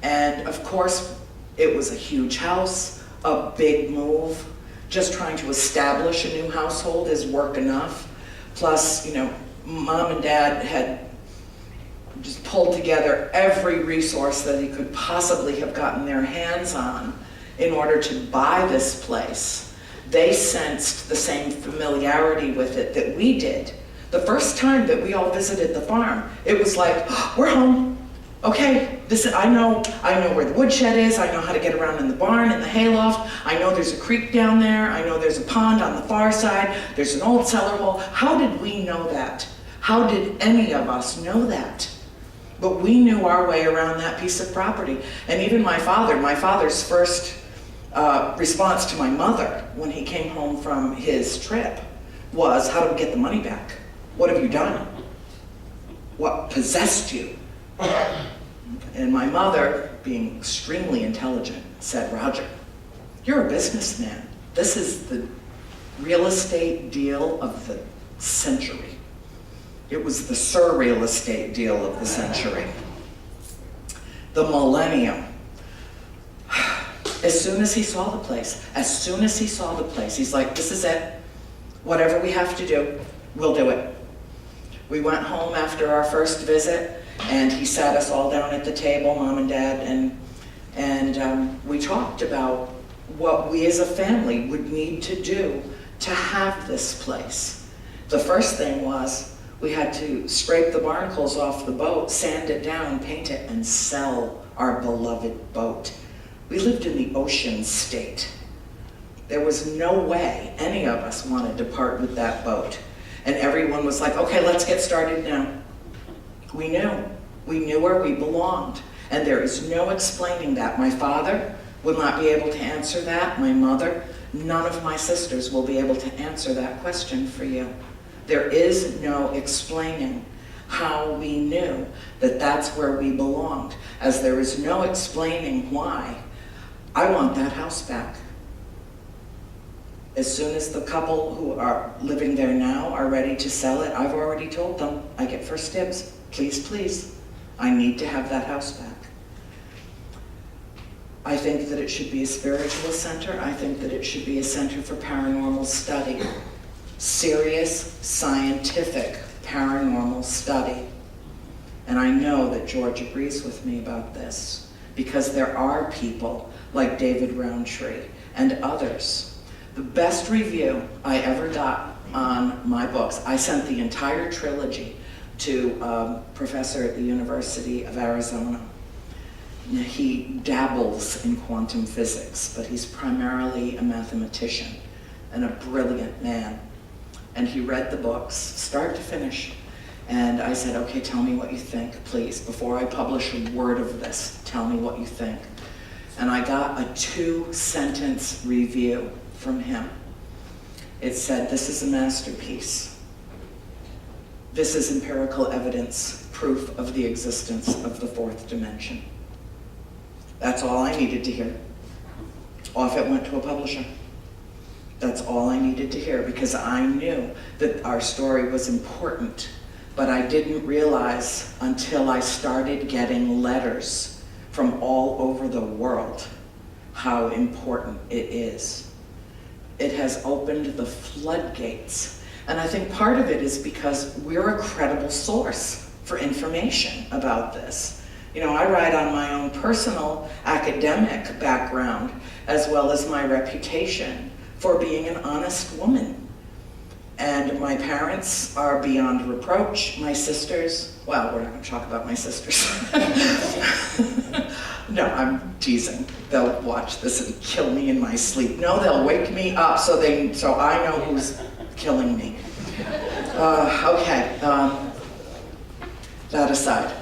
And of course, it was a huge house, a big move. just trying to establish a new household is work enough. Plus, you know, Mom and Dad had just pulled together every resource that he could possibly have gotten their hands on in order to buy this place. They sensed the same familiarity with it that we did. The first time that we all visited the farm, it was like, oh, we're home. Okay, I know where the woodshed is, I know how to get around in the barn, in the hayloft, I know there's a creek down there, I know there's a pond on the far side, there's an old cellar hole. How did we know that? How did any of us know that? But we knew our way around that piece of property. And even my father's first response to my mother when he came home from his trip was, how do we get the money back? What have you done? What possessed you? And my mother, being extremely intelligent, said, Roger, you're a businessman. This is the real estate deal of the century. It was the surreal estate deal of the century. The millennium. As soon as he saw the place, he's like, this is it. Whatever we have to do, we'll do it. We went home after our first visit, and he sat us all down at the table, Mom and Dad, and we talked about what we as a family would need to do to have this place. The first thing was, we had to scrape the barnacles off the boat, sand it down, paint it, and sell our beloved boat. We lived in the ocean state. There was no way any of us wanted to part with that boat. And everyone was like, okay, let's get started now. We knew where we belonged. And there is no explaining that. My father will not be able to answer that. My mother, none of my sisters will be able to answer that question for you. There is no explaining how we knew that that's where we belonged, as there is no explaining why. I want that house back. As soon as the couple who are living there now are ready to sell it, I've already told them, I get first dibs. Please, please, I need to have that house back. I think that it should be a spiritual center. I think that it should be a center for paranormal study. Serious, scientific, paranormal study. And I know that George agrees with me about this, because there are people like David Roundtree and others. The best review I ever got on my books, I sent the entire trilogy to a professor at the University of Arizona. He dabbles in quantum physics, but he's primarily a mathematician and a brilliant man. And he read the books, start to finish. And I said, okay, tell me what you think, please. Before I publish a word of this, tell me what you think. And I got a 2-sentence review from him. It said, this is a masterpiece. This is empirical evidence, proof of the existence of the fourth dimension. That's all I needed to hear. Off it went to a publisher. That's all I needed to hear, because I knew that our story was important, but I didn't realize until I started getting letters from all over the world how important it is. It has opened the floodgates. And I think part of it is because we're a credible source for information about this. You know, I write on my own personal academic background as well as my reputation for being an honest woman. And my parents are beyond reproach. My sisters, well, we're not going to talk about my sisters. No, I'm teasing. They'll watch this and kill me in my sleep. No, they'll wake me up so I know who's killing me. Okay, that aside.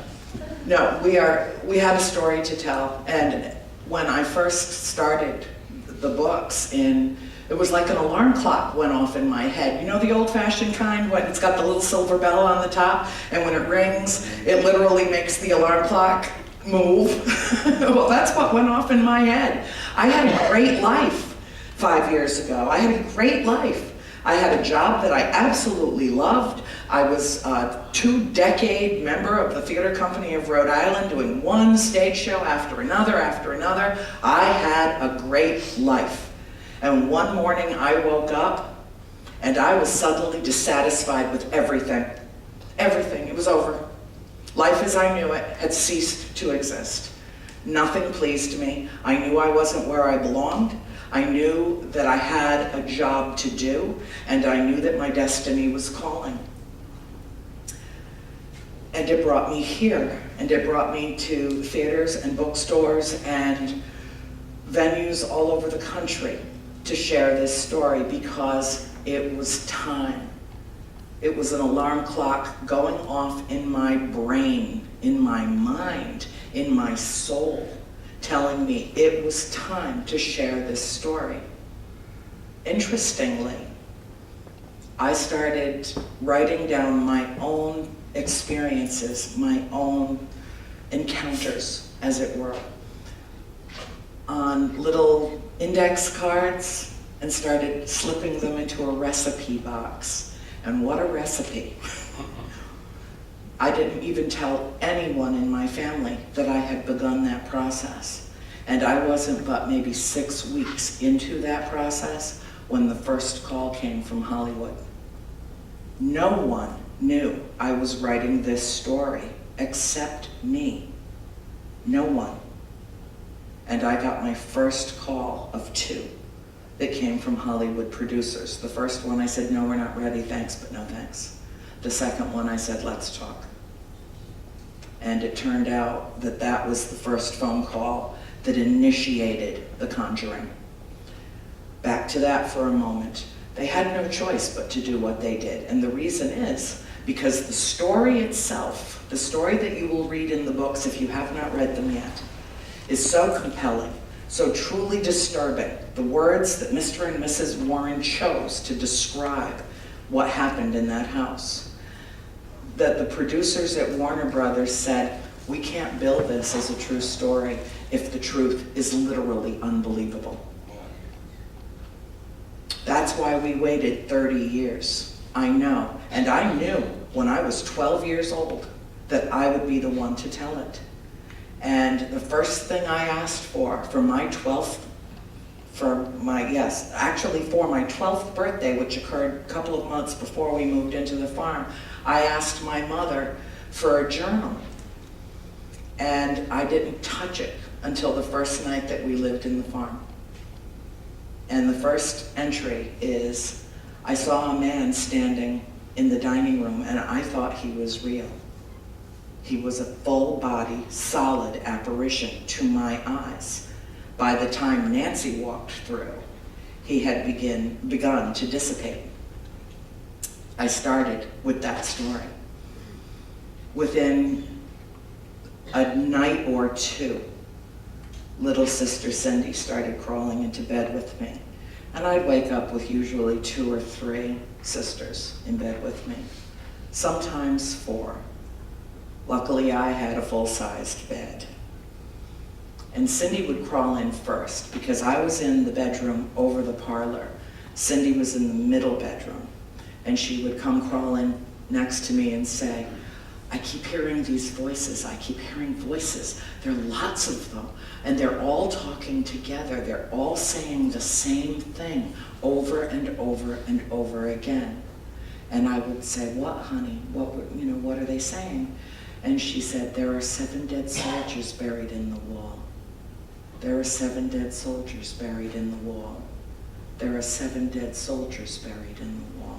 No, we had a story to tell, and when I first started the books, it was like an alarm clock went off in my head. You know, the old-fashioned kind, when it's got the little silver bell on the top, and when it rings, it literally makes the alarm clock move. Well, that's what went off in my head. I had a great life 5 years ago. I had a great life. I had a job that I absolutely loved. I was a 2-decade member of the Theater Company of Rhode Island, doing one stage show after another after another. I had a great life. And one morning I woke up and I was suddenly dissatisfied with everything. Everything, it was over. Life as I knew it had ceased to exist. Nothing pleased me. I knew I wasn't where I belonged. I knew that I had a job to do, and I knew that my destiny was calling. And it brought me here, and it brought me to theaters and bookstores and venues all over the country to share this story because it was time. It was an alarm clock going off in my brain, in my mind, in my soul, telling me it was time to share this story. Interestingly, I started writing down my own experiences, my own encounters, as it were, on little index cards and started slipping them into a recipe box. And what a recipe. I didn't even tell anyone in my family that I had begun that process. And I wasn't but maybe 6 weeks into that process when the first call came from Hollywood. No one knew I was writing this story except me. No one. And I got my first call of 2 that came from Hollywood producers. The first one I said, no, we're not ready, thanks, but no thanks. The second one I said, let's talk. And it turned out that that was the first phone call that initiated The Conjuring. Back to that for a moment. They had no choice but to do what they did. And the reason is because the story itself, the story that you will read in the books if you have not read them yet, is so compelling, so truly disturbing. The words that Mr. and Mrs. Warren chose to describe what happened in that house, that the producers at Warner Brothers said, we can't build this as a true story if the truth is literally unbelievable. That's why we waited 30 years. I know, and I knew when I was 12 years old that I would be the one to tell it. And the first thing I asked for my 12th birthday, which occurred a couple of months before we moved into the farm, I asked my mother for a journal. And I didn't touch it until the first night that we lived in the farm. And the first entry is, I saw a man standing in the dining room and I thought he was real. He was a full-body, solid apparition to my eyes. By the time Nancy walked through, he had begun to dissipate. I started with that story. Within a night or 2, little sister Cindy started crawling into bed with me. And I'd wake up with usually 2 or 3 sisters in bed with me, sometimes 4. Luckily, I had a full-sized bed. And Cindy would crawl in first because I was in the bedroom over the parlor. Cindy was in the middle bedroom. And she would come crawling next to me and say, I keep hearing these voices. I keep hearing voices. There are lots of them. And they're all talking together. They're all saying the same thing over and over and over again. And I would say, what, honey? What are they saying? And she said, there are 7 dead soldiers buried in the wall. There are 7 dead soldiers buried in the wall. There are 7 dead soldiers buried in the wall.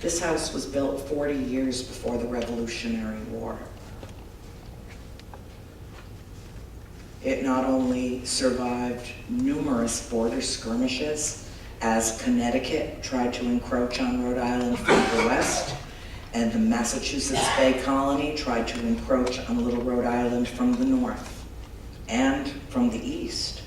This house was built 40 years before the Revolutionary War. It not only survived numerous border skirmishes as Connecticut tried to encroach on Rhode Island from the west, and the Massachusetts Bay Colony tried to encroach on Little Rhode Island from the north and from the east.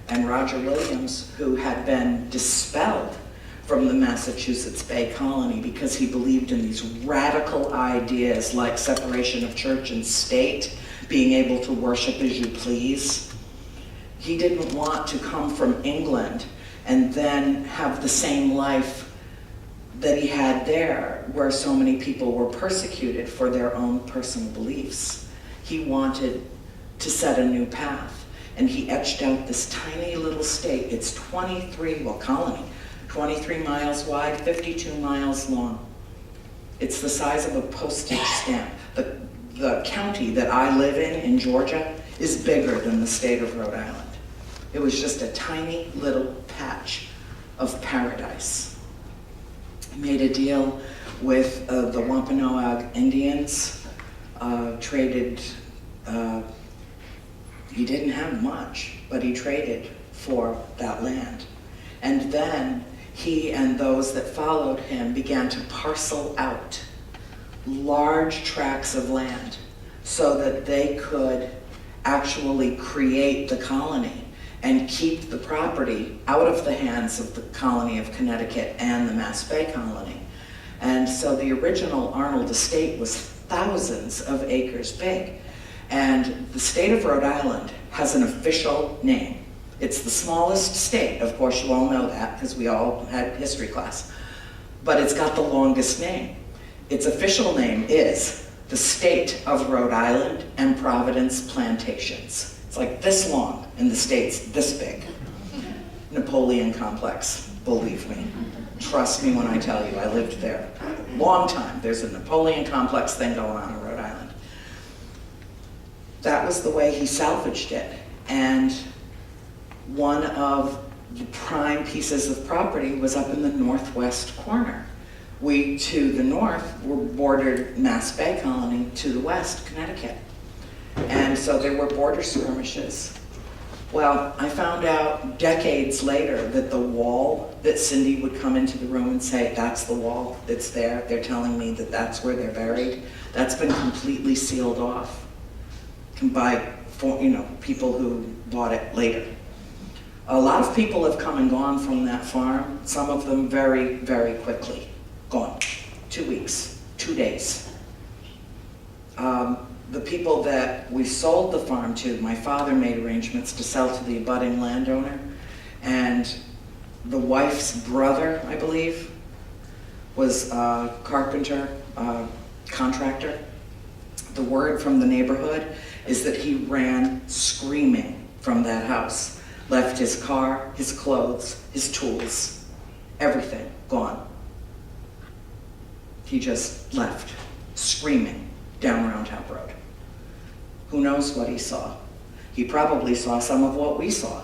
And Roger Williams, who had been dispelled from the Massachusetts Bay Colony because he believed in these radical ideas like separation of church and state, being able to worship as you please. He didn't want to come from England and then have the same life that he had there, where so many people were persecuted for their own personal beliefs. He wanted to set a new path. and he etched out this tiny little state. It's 23 miles wide, 52 miles long. It's the size of a postage stamp. The county that I live in Georgia, is bigger than the state of Rhode Island. It was just a tiny little patch of paradise. He made a deal with the Wampanoag Indians, traded, he didn't have much, but he traded for that land. And then he and those that followed him began to parcel out large tracts of land so that they could actually create the colony and keep the property out of the hands of the colony of Connecticut and the Mass Bay colony. And so the original Arnold estate was thousands of acres big. And the state of Rhode Island has an official name. It's the smallest state, of course you all know that because we all had history class, but it's got the longest name. Its official name is the State of Rhode Island and Providence Plantations. It's like this long, and the state's this big. Napoleon complex, believe me. Trust me when I tell you, I lived there a long time. There's a Napoleon complex thing going on in Rhode Island. That was the way he salvaged it. And one of the prime pieces of property was up in the northwest corner. We, to the north, were bordered Mass Bay colony, to the west, Connecticut. And so there were border skirmishes. Well, I found out decades later that the wall that Cindy would come into the room and say, that's the wall that's there, they're telling me that that's where they're buried, that's been completely sealed off by people who bought it later. A lot of people have come and gone from that farm, some of them very, very quickly. Gone. 2 weeks, 2 days. The people that we sold the farm to, my father made arrangements to sell to the abutting landowner, and the wife's brother, I believe, was a carpenter, contractor. The word from the neighborhood is that he ran screaming from that house, left his car, his clothes, his tools, everything gone. He just left, screaming down Roundtop Road. Who knows what he saw? He probably saw some of what we saw,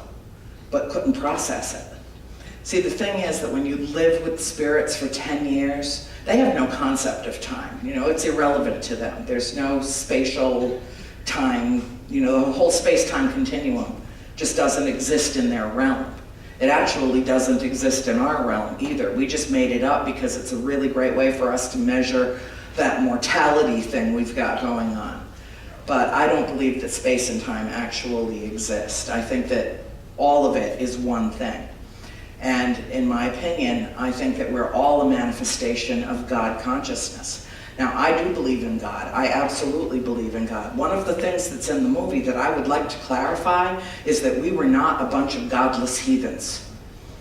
but couldn't process it. See, the thing is that when you live with spirits for 10 years, they have no concept of time. It's irrelevant to them. There's no spatial time, the whole space-time continuum just doesn't exist in their realm. It actually doesn't exist in our realm either. We just made it up because it's a really great way for us to measure that mortality thing we've got going on. But I don't believe that space and time actually exist. I think that all of it is one thing. And in my opinion, I think that we're all a manifestation of God consciousness. Now, I do believe in God. I absolutely believe in God. One of the things that's in the movie that I would like to clarify is that we were not a bunch of godless heathens.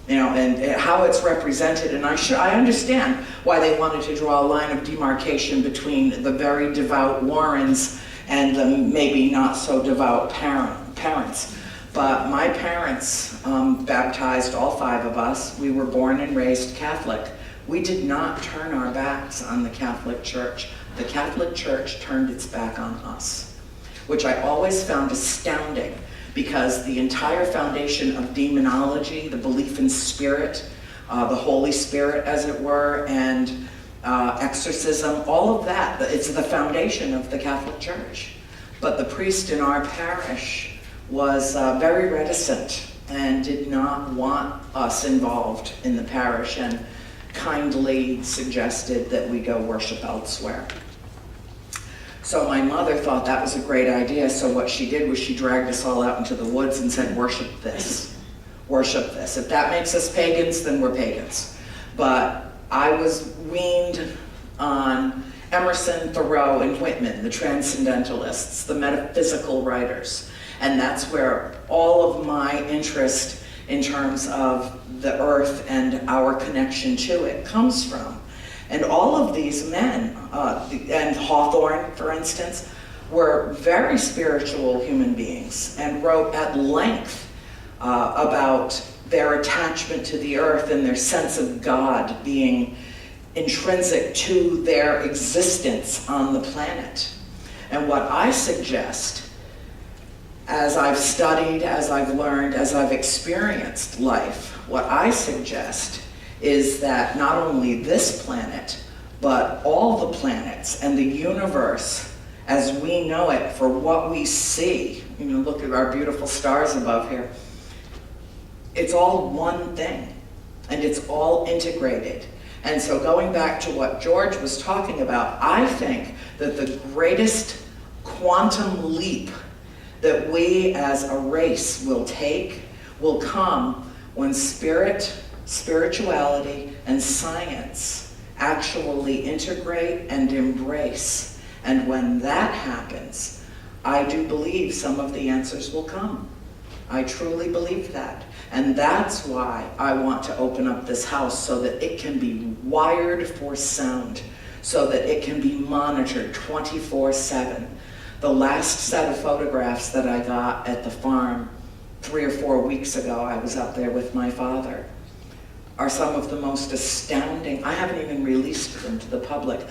And how it's represented, and I understand why they wanted to draw a line of demarcation between the very devout Warrens and the maybe not so devout parents. But my parents baptized all 5 of us. We were born and raised Catholic. We did not turn our backs on the Catholic Church. The Catholic Church turned its back on us, which I always found astounding because the entire foundation of demonology, the belief in spirit, the Holy Spirit as it were, and exorcism, all of that, it's the foundation of the Catholic Church. But the priest in our parish was very reticent and did not want us involved in the parish and kindly suggested that we go worship elsewhere. So my mother thought that was a great idea, so what she did was she dragged us all out into the woods and said, worship this, worship this. If that makes us pagans, then we're pagans. But I was weaned on Emerson, Thoreau, and Whitman, the transcendentalists, the metaphysical writers. And that's where all of my interest in terms of the earth and our connection to it comes from. And all of these men, and Hawthorne, for instance, were very spiritual human beings and wrote at length about their attachment to the earth and their sense of God being intrinsic to their existence on the planet. And what I suggest, as I've studied, as I've learned, as I've experienced life, what I suggest is that not only this planet, but all the planets and the universe as we know it, for what we see, you know, look at our beautiful stars above here, it's all one thing, and it's all integrated. And so going back to what George was talking about, I think that the greatest quantum leap that we as a race will take will come when spirituality, and science actually integrate and embrace. And when that happens, I do believe some of the answers will come. I truly believe that. And that's why I want to open up this house so that it can be wired for sound, so that it can be monitored 24/7. The last set of photographs that I got at the farm 3 or 4 weeks ago, I was up there with my father, are some of the most astounding. I haven't even released them to the public.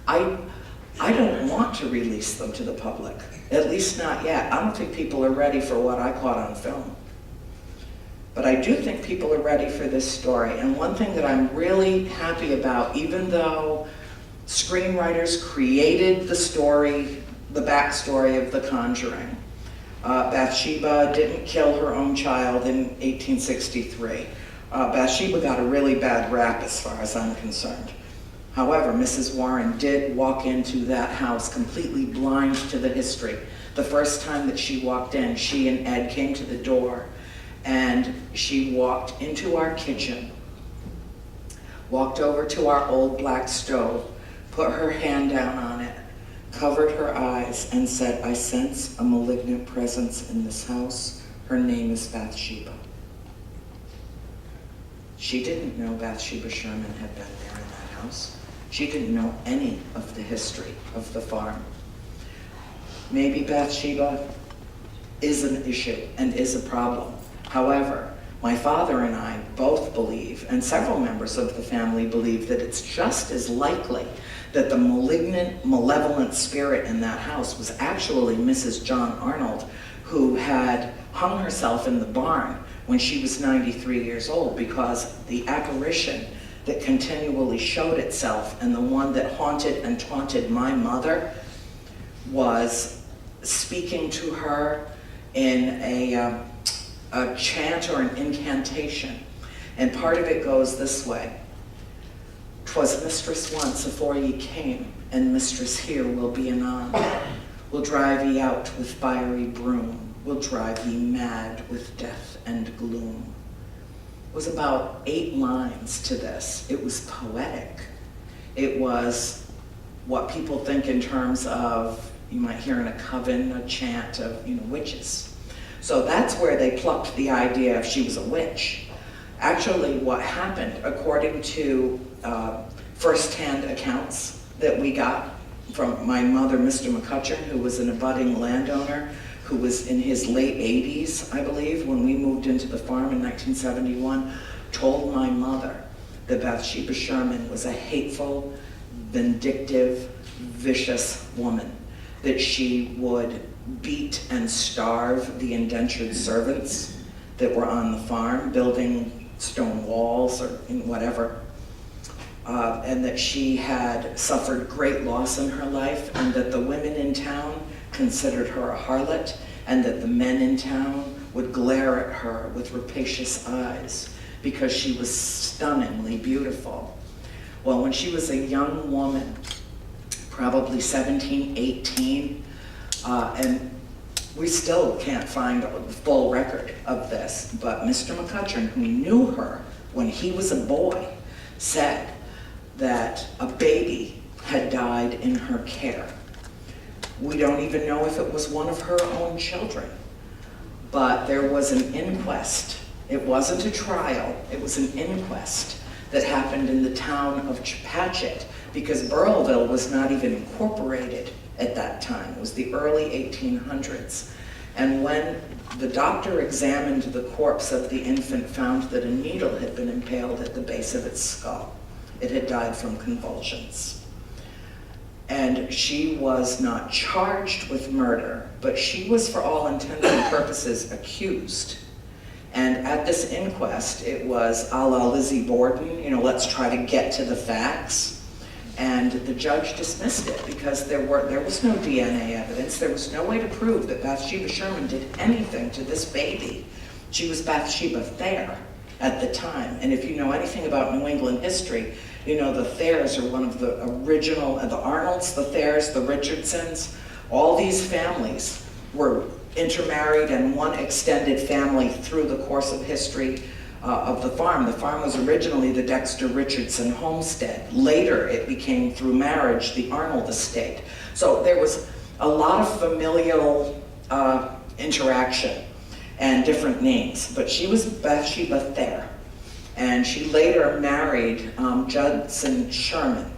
I don't want to release them to the public, at least not yet. I don't think people are ready for what I caught on film. But I do think people are ready for this story. And one thing that I'm really happy about, even though screenwriters created the story, the backstory of The Conjuring, Bathsheba didn't kill her own child in 1863. Bathsheba got a really bad rap as far as I'm concerned. However, Mrs. Warren did walk into that house completely blind to the history. The first time that she walked in, she and Ed came to the door, and she walked into our kitchen, walked over to our old black stove, put her hand down on it, covered her eyes, and said, "I sense a malignant presence in this house. Her name is Bathsheba." She didn't know Bathsheba Sherman had been there in that house. She didn't know any of the history of the farm. Maybe Bathsheba is an issue and is a problem. However, my father and I both believe, and several members of the family believe, that it's just as likely that the malignant, malevolent spirit in that house was actually Mrs. John Arnold, who had hung herself in the barn when she was 93 years old, because the apparition that continually showed itself and the one that haunted and taunted my mother was speaking to her in a chant or an incantation. And part of it goes this way: "'Twas mistress once afore ye came, and mistress here will be anon. We'll drive ye out with fiery broom, we'll drive ye mad with death and gloom." It was about 8 lines to this. It was poetic. It was what people think in terms of, you might hear in a coven, a chant of, witches. So that's where they plucked the idea of she was a witch. Actually, what happened, according to first-hand accounts that we got from my mother, Mr. McCutcheon, who was an abutting landowner, who was in his late 80s, I believe, when we moved into the farm in 1971, told my mother that Bathsheba Sherman was a hateful, vindictive, vicious woman, that she would beat and starve the indentured servants that were on the farm, building stone walls or whatever, and that she had suffered great loss in her life, and that the women in town considered her a harlot, and that the men in town would glare at her with rapacious eyes because she was stunningly beautiful. Well, when she was a young woman, probably 17, 18, and we still can't find a full record of this, but Mr. McCutcheon, who knew her when he was a boy, said that a baby had died in her care. We don't even know if it was one of her own children, but there was an inquest. It wasn't a trial, it was an inquest that happened in the town of Patchett, because Burrillville was not even incorporated at that time. It was the early 1800s. And when the doctor examined the corpse of the infant, found that a needle had been impaled at the base of its skull. It had died from convulsions. And she was not charged with murder, but she was, for all intents and purposes, accused. And at this inquest, it was a la Lizzie Borden, you know, let's try to get to the facts. And the judge dismissed it because there was no DNA evidence. There was no way to prove that Bathsheba Sherman did anything to this baby. She was Bathsheba Thayer at the time. And if you know anything about New England history, you know the Thayers are one of the original, the Arnolds, the Thayers, the Richardsons. All these families were intermarried and one extended family through the course of history of the farm. The farm was originally the Dexter Richardson homestead. Later, it became, through marriage, the Arnold estate. So there was a lot of familial interaction and different names, but she was Bathsheba Thayer. And she later married Judson Sherman,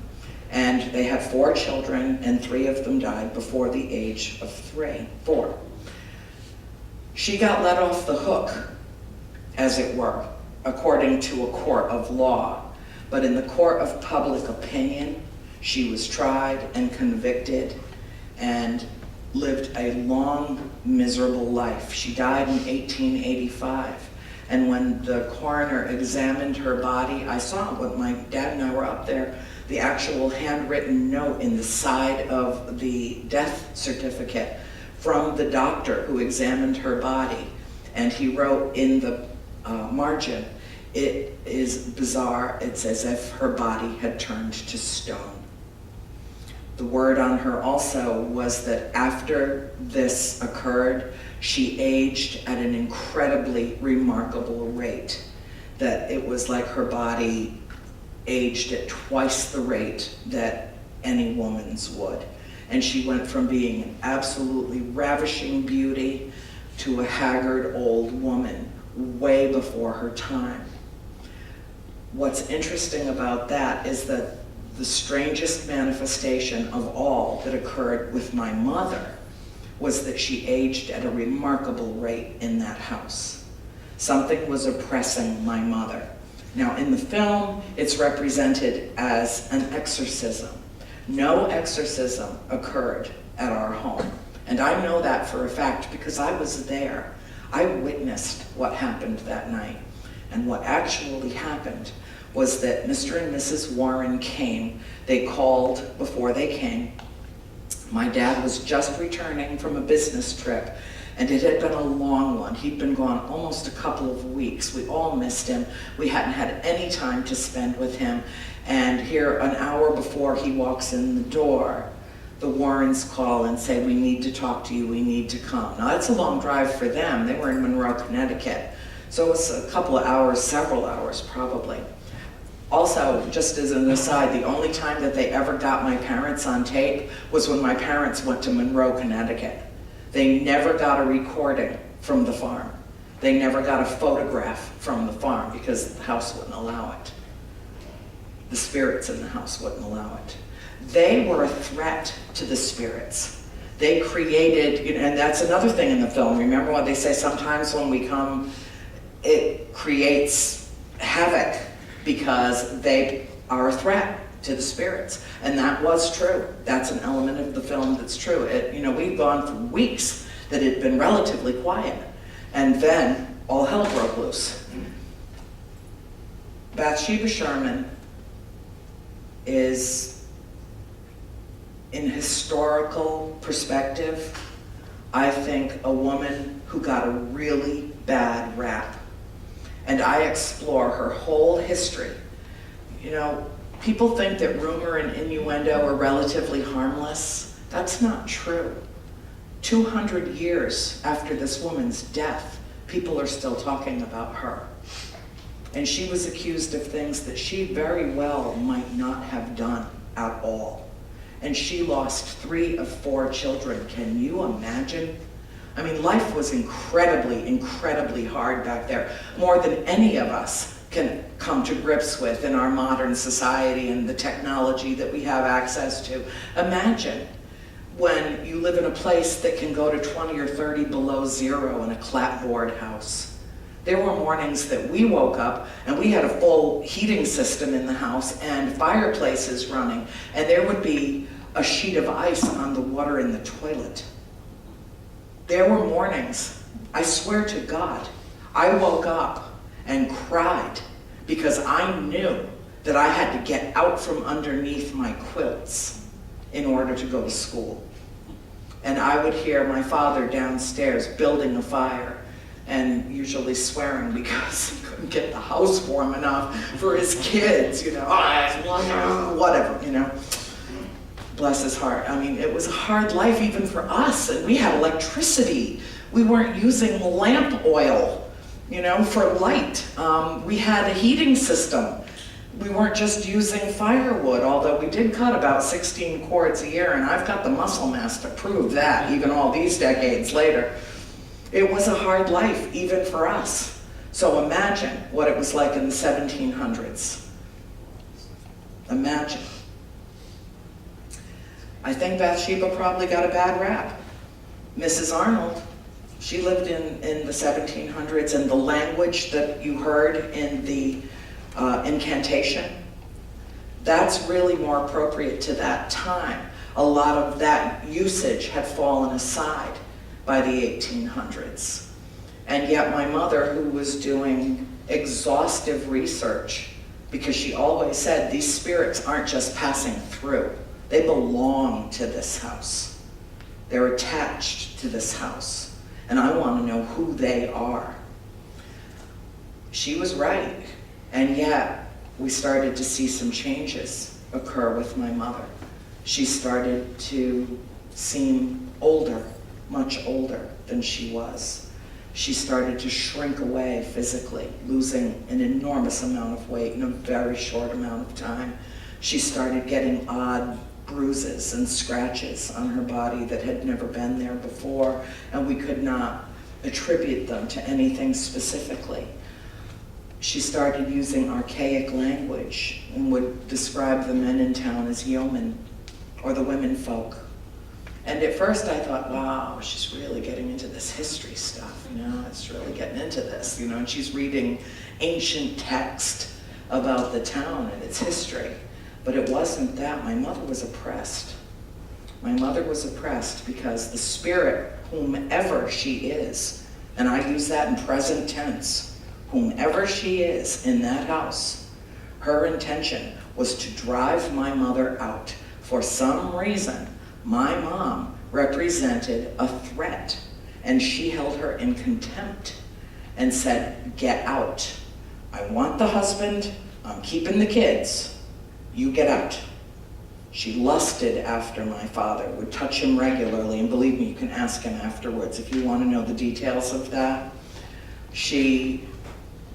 and they had 4 children, and 3 of them died before the age of 4. She got let off the hook, as it were, according to a court of law. But in the court of public opinion, she was tried and convicted and lived a long, miserable life. She died in 1885. And when the coroner examined her body, I saw, when my dad and I were up there, the actual handwritten note in the side of the death certificate from the doctor who examined her body. And he wrote in the margin, it is bizarre, it's as if her body had turned to stone. The word on her also was that after this occurred, she aged at an incredibly remarkable rate, that it was like her body aged at twice the rate that any woman's would. And she went from being an absolutely ravishing beauty to a haggard old woman way before her time. What's interesting about that is that the strangest manifestation of all that occurred with my mother was that she aged at a remarkable rate in that house. Something was oppressing my mother. Now in the film, it's represented as an exorcism. No exorcism occurred at our home. And I know that for a fact because I was there. I witnessed what happened that night. And what actually happened was that Mr. and Mrs. Warren came. They called before they came. My dad was just returning from a business trip, and it had been a long one. He'd been gone almost a couple of weeks. We all missed him. We hadn't had any time to spend with him. And here, an hour before he walks in the door, the Warrens call and say, we need to talk to you, we need to come. Now that's a long drive for them. They were in Monroe, Connecticut. So it was a couple of hours, several hours probably. Also, just as an aside, the only time that they ever got my parents on tape was when my parents went to Monroe, Connecticut. They never got a recording from the farm. They never got a photograph from the farm because the house wouldn't allow it. The spirits in the house wouldn't allow it. They were a threat to the spirits. They created, and that's another thing in the film. Remember what they say, sometimes when we come, it creates havoc because they are a threat to the spirits. And that was true. That's an element of the film that's true. We'd gone for weeks that it had been relatively quiet. And then all hell broke loose. Bathsheba Sherman is, in historical perspective, I think a woman who got a really bad rap. And I explore her whole history. People think that rumor and innuendo are relatively harmless. That's not true. 200 years after this woman's death, people are still talking about her. And she was accused of things that she very well might not have done at all. And she lost 3 of 4 children. Can you imagine? I mean, life was incredibly, incredibly hard back there. More than any of us can come to grips with in our modern society and the technology that we have access to. Imagine when you live in a place that can go to 20 or 30 below zero in a clapboard house. There were mornings that we woke up and we had a full heating system in the house and fireplaces running, and there would be a sheet of ice on the water in the toilet. There were mornings, I swear to God, I woke up and cried because I knew that I had to get out from underneath my quilts in order to go to school. And I would hear my father downstairs building a fire and usually swearing because he couldn't get the house warm enough for his kids, you know, whatever, you know. Bless his heart. I mean, it was a hard life even for us, and we had electricity. We weren't using lamp oil, you know, for light. We had a heating system. We weren't just using firewood, although we did cut about 16 cords a year, and I've got the muscle mass to prove that, even all these decades later. It was a hard life, even for us. So imagine what it was like in the 1700s. Imagine. I think Bathsheba probably got a bad rap. Mrs. Arnold, she lived in the 1700s, and the language that you heard in the incantation, that's really more appropriate to that time. A lot of that usage had fallen aside by the 1800s. And yet my mother, who was doing exhaustive research, because she always said these spirits aren't just passing through, they belong to this house. They're attached to this house, and I want to know who they are. She was right, and yet we started to see some changes occur with my mother. She started to seem older, much older than she was. She started to shrink away physically, losing an enormous amount of weight in a very short amount of time. She started getting odd bruises and scratches on her body that had never been there before, and we could not attribute them to anything specifically. She started using archaic language and would describe the men in town as yeomen or the women folk. And at first I thought, wow, she's really getting into this history stuff, you know, it's really getting into this, you know, and she's reading ancient text about the town and its history. But it wasn't that. My mother was oppressed. My mother was oppressed because the spirit, whomever she is, and I use that in present tense, whomever she is in that house, her intention was to drive my mother out. For some reason, my mom represented a threat, and she held her in contempt and said, get out. I want the husband, I'm keeping the kids, you get out. She lusted after my father, would touch him regularly, and believe me, you can ask him afterwards if you want to know the details of that. She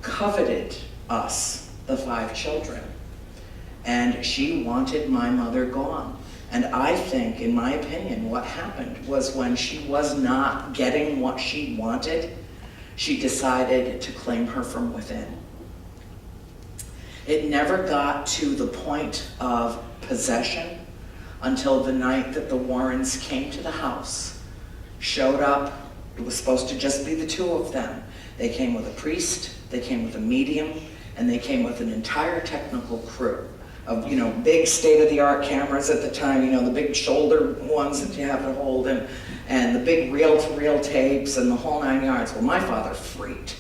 coveted us, the 5 children, and she wanted my mother gone. And I think, in my opinion, what happened was when she was not getting what she wanted, she decided to claim her from within. It never got to the point of possession until the night that the Warrens came to the house, showed up. It was supposed to just be the 2 of them. They came with a priest, they came with a medium, and they came with an entire technical crew of, you know, big state-of-the-art cameras at the time, you know, the big shoulder ones that you have to hold, and the big reel-to-reel tapes and the whole 9 yards. Well, my father freaked.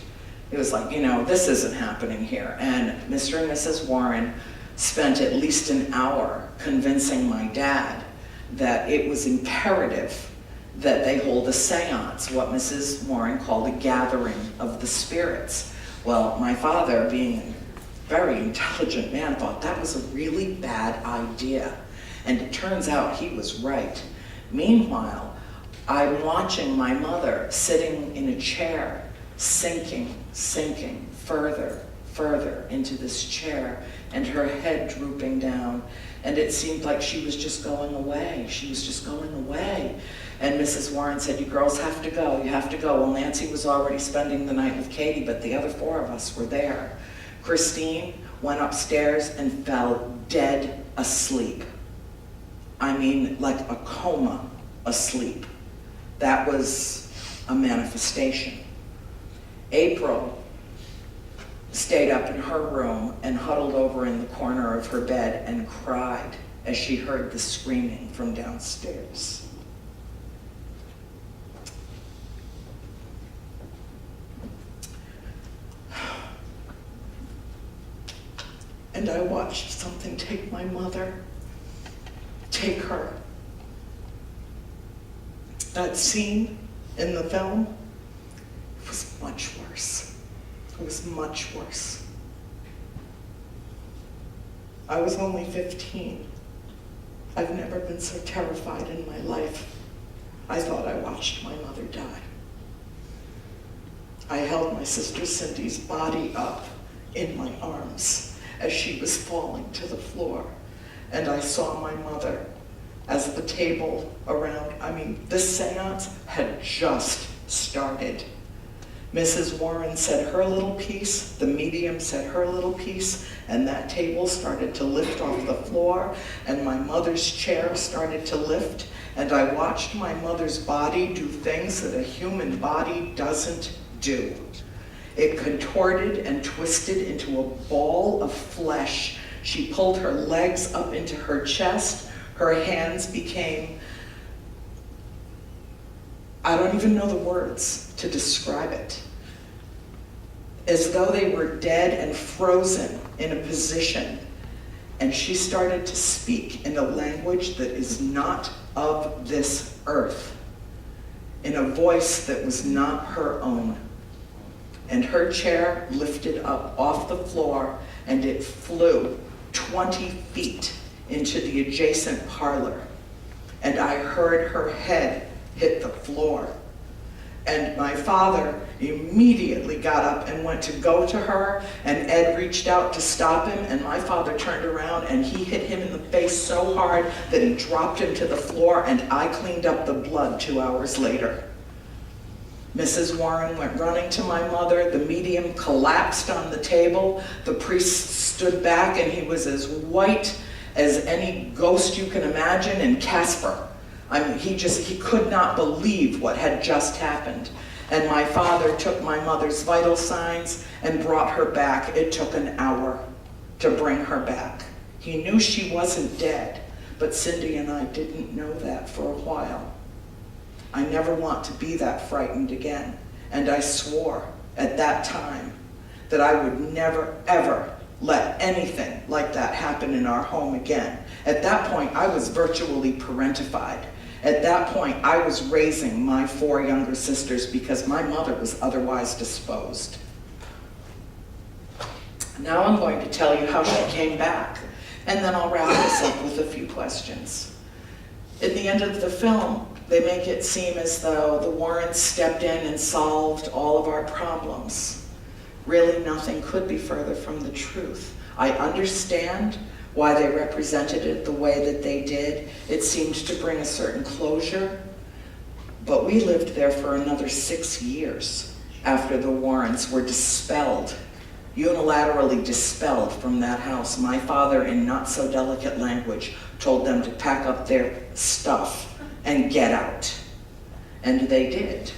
It was like, you know, this isn't happening here. And Mr. and Mrs. Warren spent at least an hour convincing my dad that it was imperative that they hold a seance, what Mrs. Warren called a gathering of the spirits. Well, my father, being a very intelligent man, thought that was a really bad idea. And it turns out he was right. Meanwhile, I'm watching my mother sitting in a chair, sinking further into this chair, and her head drooping down. And it seemed like she was just going away. She was just going away. And Mrs. Warren said, you girls have to go, you have to go. Well, Nancy was already spending the night with Katie, but the other 4 of us were there. Christine went upstairs and fell dead asleep. I mean, like a coma asleep. That was a manifestation. April stayed up in her room and huddled over in the corner of her bed and cried as she heard the screaming from downstairs. And I watched something take my mother, take her. That scene in the film was much worse. It was much worse. I was only 15. I've never been so terrified in my life. I thought I watched my mother die. I held my sister Cindy's body up in my arms as she was falling to the floor. And I saw my mother as the table around, this seance had just started. Mrs. Warren said her little piece, the medium said her little piece, and that table started to lift off the floor, and my mother's chair started to lift, and I watched my mother's body do things that a human body doesn't do. It contorted and twisted into a ball of flesh. She pulled her legs up into her chest. Her hands became, I don't even know the words to describe it, as though they were dead and frozen in a position. And she started to speak in a language that is not of this earth, in a voice that was not her own. And her chair lifted up off the floor, and it flew 20 feet into the adjacent parlor. And I heard her head hit the floor. And my father immediately got up and went to go to her, and Ed reached out to stop him, and my father turned around and he hit him in the face so hard that he dropped him to the floor, and I cleaned up the blood 2 hours later. Mrs. Warren went running to my mother. The medium collapsed on the table. The priest stood back, and he was as white as any ghost you can imagine in Casper. He could not believe what had just happened. And my father took my mother's vital signs and brought her back. It took an hour to bring her back. He knew she wasn't dead, but Cindy and I didn't know that for a while. I never want to be that frightened again. And I swore at that time that I would never, ever let anything like that happen in our home again. At that point, I was virtually parentified. At that point, I was raising my 4 younger sisters because my mother was otherwise disposed. Now I'm going to tell you how she came back, and then I'll wrap this up with a few questions. At the end of the film, they make it seem as though the Warrens stepped in and solved all of our problems. Really, nothing could be further from the truth. I understand why they represented it the way that they did. It seemed to bring a certain closure, but we lived there for another 6 years after the Warrens were dispelled, unilaterally dispelled from that house. My father, in not so delicate language, told them to pack up their stuff and get out. And they did.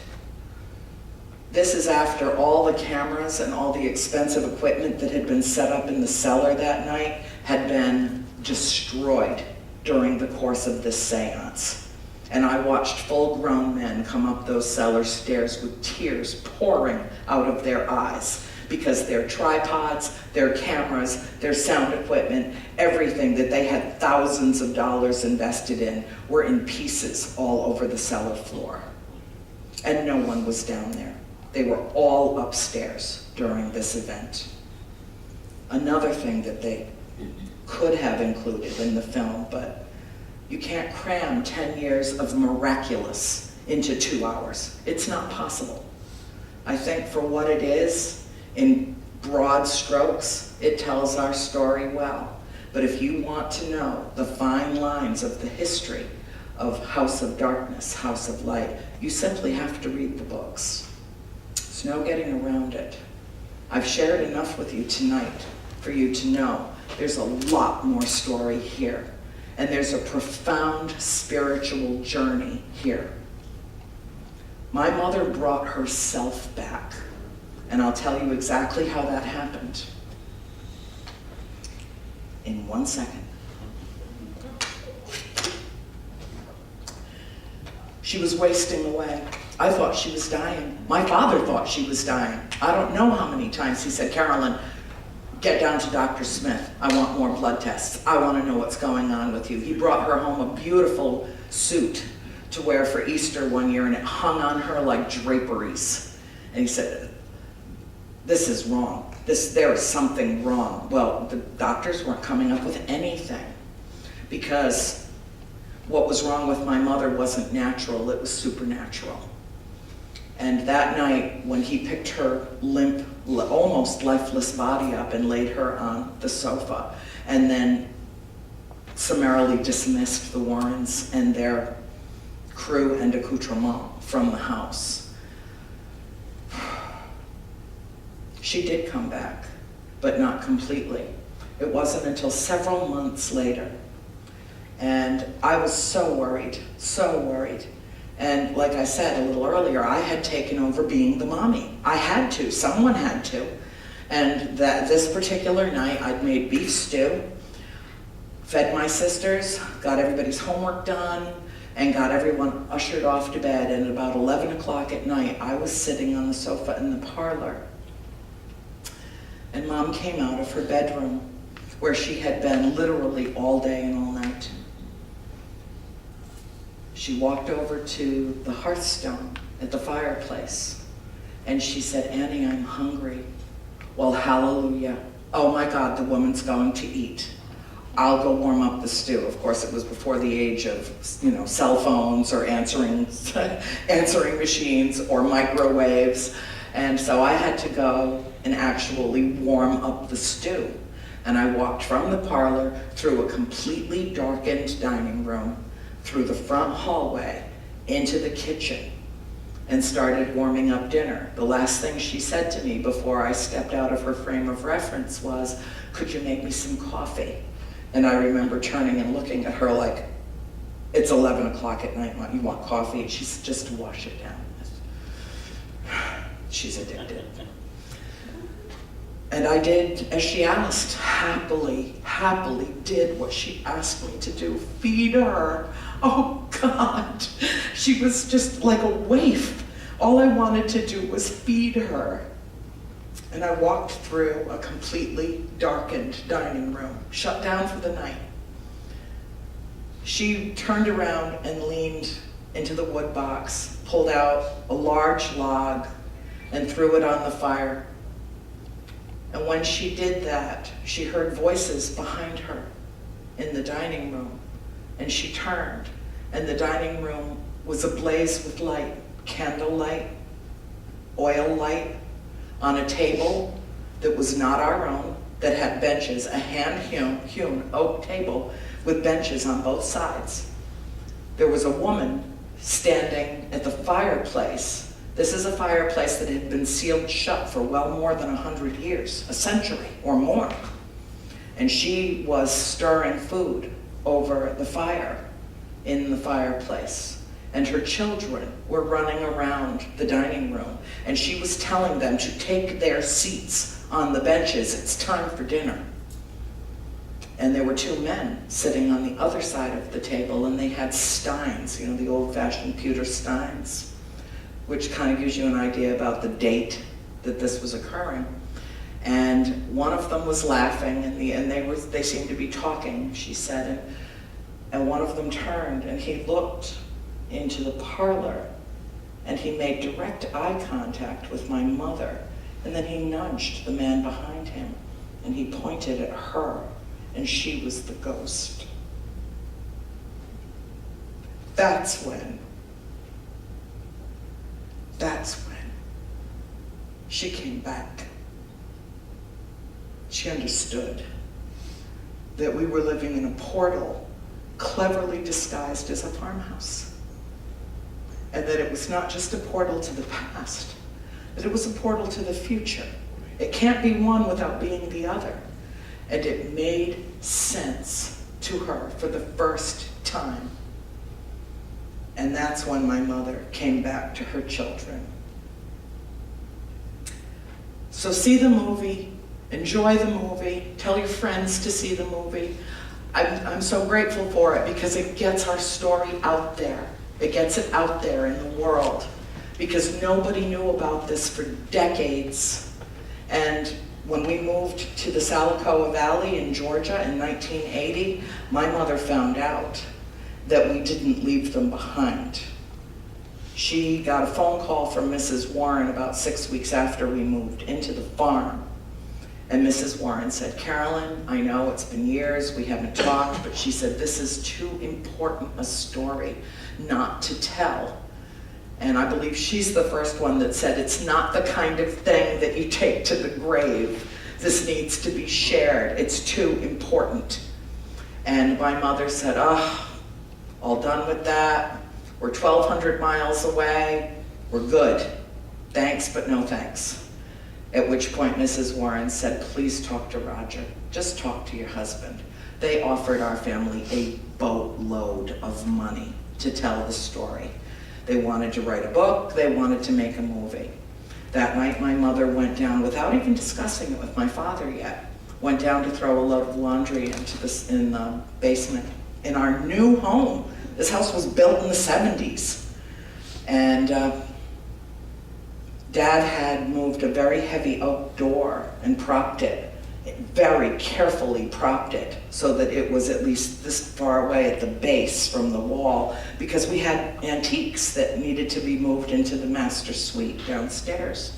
This is after all the cameras and all the expensive equipment that had been set up in the cellar that night had been destroyed during the course of this seance. And I watched full-grown men come up those cellar stairs with tears pouring out of their eyes because their tripods, their cameras, their sound equipment, everything that they had thousands of dollars invested in were in pieces all over the cellar floor. And no one was down there. They were all upstairs during this event. Another thing that they could have included in the film, but you can't cram 10 years of miraculous into 2 hours. It's not possible. I think for what it is, in broad strokes, it tells our story well. But if you want to know the fine lines of the history of House of Darkness, House of Light, you simply have to read the books. There's no getting around it. I've shared enough with you tonight for you to know there's a lot more story here. And there's a profound spiritual journey here. My mother brought herself back, and I'll tell you exactly how that happened in 1 second. She was wasting away. I thought she was dying. My father thought she was dying. I don't know how many times he said, Carolyn, get down to Dr. Smith. I want more blood tests. I want to know what's going on with you. He brought her home a beautiful suit to wear for Easter one year, and it hung on her like draperies. And he said, this is wrong. There is something wrong. Well, the doctors weren't coming up with anything, because what was wrong with my mother wasn't natural, it was supernatural. And that night, when he picked her limp, almost lifeless body up and laid her on the sofa, and then summarily dismissed the Warrens and their crew and accoutrement from the house, she did come back, but not completely. It wasn't until several months later. And I was so worried, so worried. And like I said a little earlier, I had taken over being the mommy. I had to, someone had to. And this particular night, I'd made beef stew, fed my sisters, got everybody's homework done, and got everyone ushered off to bed. And at about 11 o'clock at night, I was sitting on the sofa in the parlor. And Mom came out of her bedroom, where she had been literally all day and all night. She walked over to the hearthstone at the fireplace, and she said, Annie, I'm hungry. Well, hallelujah. Oh my God, the woman's going to eat. I'll go warm up the stew. Of course, it was before the age of, cell phones or answering machines or microwaves. And so I had to go and actually warm up the stew. And I walked from the parlor through a completely darkened dining room, through the front hallway, into the kitchen, and started warming up dinner. The last thing she said to me before I stepped out of her frame of reference was, could you make me some coffee? And I remember turning and looking at her like, it's 11 o'clock at night, you want coffee? She said, just to wash it down. She's addicted. And I did as she asked, happily did what she asked me to do, feed her. Oh God, she was just like a waif. All I wanted to do was feed her. And I walked through a completely darkened dining room, shut down for the night. She turned around and leaned into the wood box, pulled out a large log, and threw it on the fire. And when she did that, she heard voices behind her in the dining room. And she turned, and the dining room was ablaze with light, candle light, oil light, on a table that was not our own, that had benches, a hand-hewn oak table with benches on both sides. There was a woman standing at the fireplace. This is a fireplace that had been sealed shut for well more than 100 years, a century or more. And she was stirring food over the fire in the fireplace. And her children were running around the dining room. And she was telling them to take their seats on the benches. It's time for dinner. And there were two men sitting on the other side of the table, and they had steins, the old-fashioned pewter steins, which kind of gives you an idea about the date that this was occurring. And one of them was laughing, and they seemed to be talking, she said, and one of them turned, and he looked into the parlor, and he made direct eye contact with my mother, and then he nudged the man behind him, and he pointed at her, and she was the ghost. That's when she came back. She understood that we were living in a portal cleverly disguised as a farmhouse. And that it was not just a portal to the past, that it was a portal to the future. It can't be one without being the other. And it made sense to her for the first time. And that's when my mother came back to her children. So see the movie, enjoy the movie, tell your friends to see the movie. I'm so grateful for it because it gets our story out there. It gets it out there in the world because nobody knew about this for decades. And when we moved to the Salicoa Valley in Georgia in 1980, my mother found out that we didn't leave them behind. She got a phone call from Mrs. Warren about 6 weeks after we moved into the farm. And Mrs. Warren said, "Carolyn, I know it's been years, we haven't talked," but she said, "This is too important a story not to tell." And I believe she's the first one that said, "It's not the kind of thing that you take to the grave. This needs to be shared. It's too important." And my mother said, "Oh, all done with that. We're 1,200 miles away. We're good. Thanks, but no thanks." At which point Mrs. Warren said, "Please talk to Roger. Just talk to your husband." They offered our family a boatload of money to tell the story. They wanted to write a book. They wanted to make a movie. That night my mother went down, without even discussing it with my father yet, went down to throw a load of laundry in the basement in our new home. This house was built in the 70s. And Dad had moved a very heavy oak door and propped it, very carefully propped it, so that it was at least this far away at the base from the wall, because we had antiques that needed to be moved into the master suite downstairs.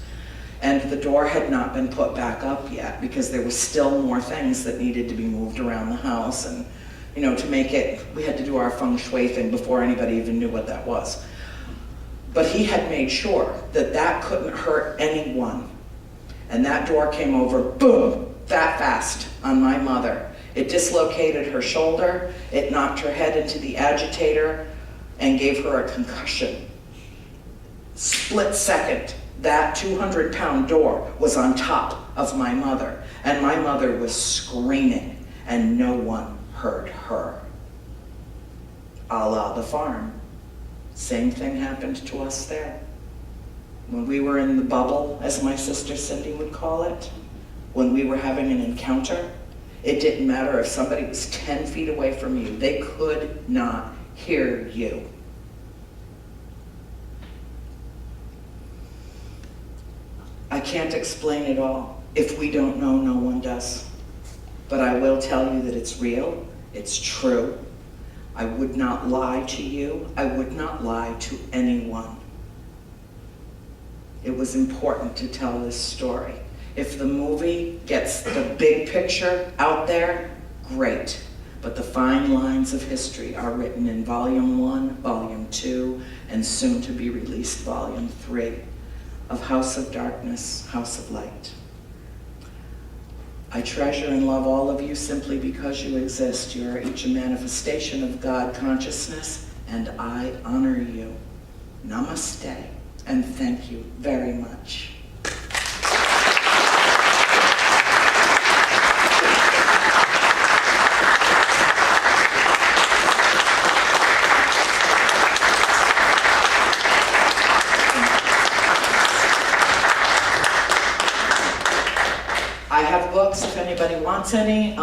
And the door had not been put back up yet because there were still more things that needed to be moved around the house. And you know, to make it, we had to do our feng shui thing before anybody even knew what that was. But he had made sure that that couldn't hurt anyone. And that door came over, boom, that fast on my mother. It dislocated her shoulder, it knocked her head into the agitator, and gave her a concussion. Split second, that 200-pound door was on top of my mother, and my mother was screaming, and no one heard her. A la the farm. Same thing happened to us there. When we were in the bubble, as my sister Cindy would call it, when we were having an encounter, it didn't matter if somebody was 10 feet away from you. They could not hear you. I can't explain it all. If we don't know, no one does. But I will tell you that it's real, it's true. I would not lie to you. I would not lie to anyone. It was important to tell this story. If the movie gets the big picture out there, great. But the fine lines of history are written in Volume 1, Volume 2, and soon to be released Volume 3 of House of Darkness, House of Light. I treasure and love all of you simply because you exist. You are each a manifestation of God consciousness, and I honor you. Namaste, and thank you very much. I have books if anybody wants any.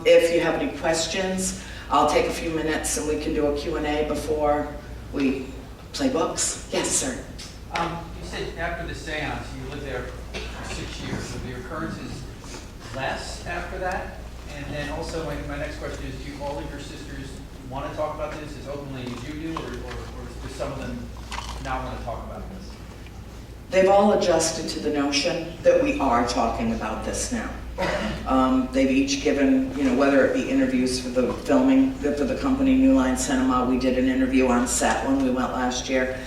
If you have any questions, I'll take a few minutes and we can do a Q&A before we play books. Yes, sir. You said after the seance, you lived there for 6 years. Were the occurrences less after that? And then also, my next question is, do all of your sisters want to talk about this as openly as you do, or do some of them not want to talk about this? They've all adjusted to the notion that we are talking about this now. They've each given, whether it be interviews for the filming, for the company New Line Cinema. We did an interview on set when we went last year.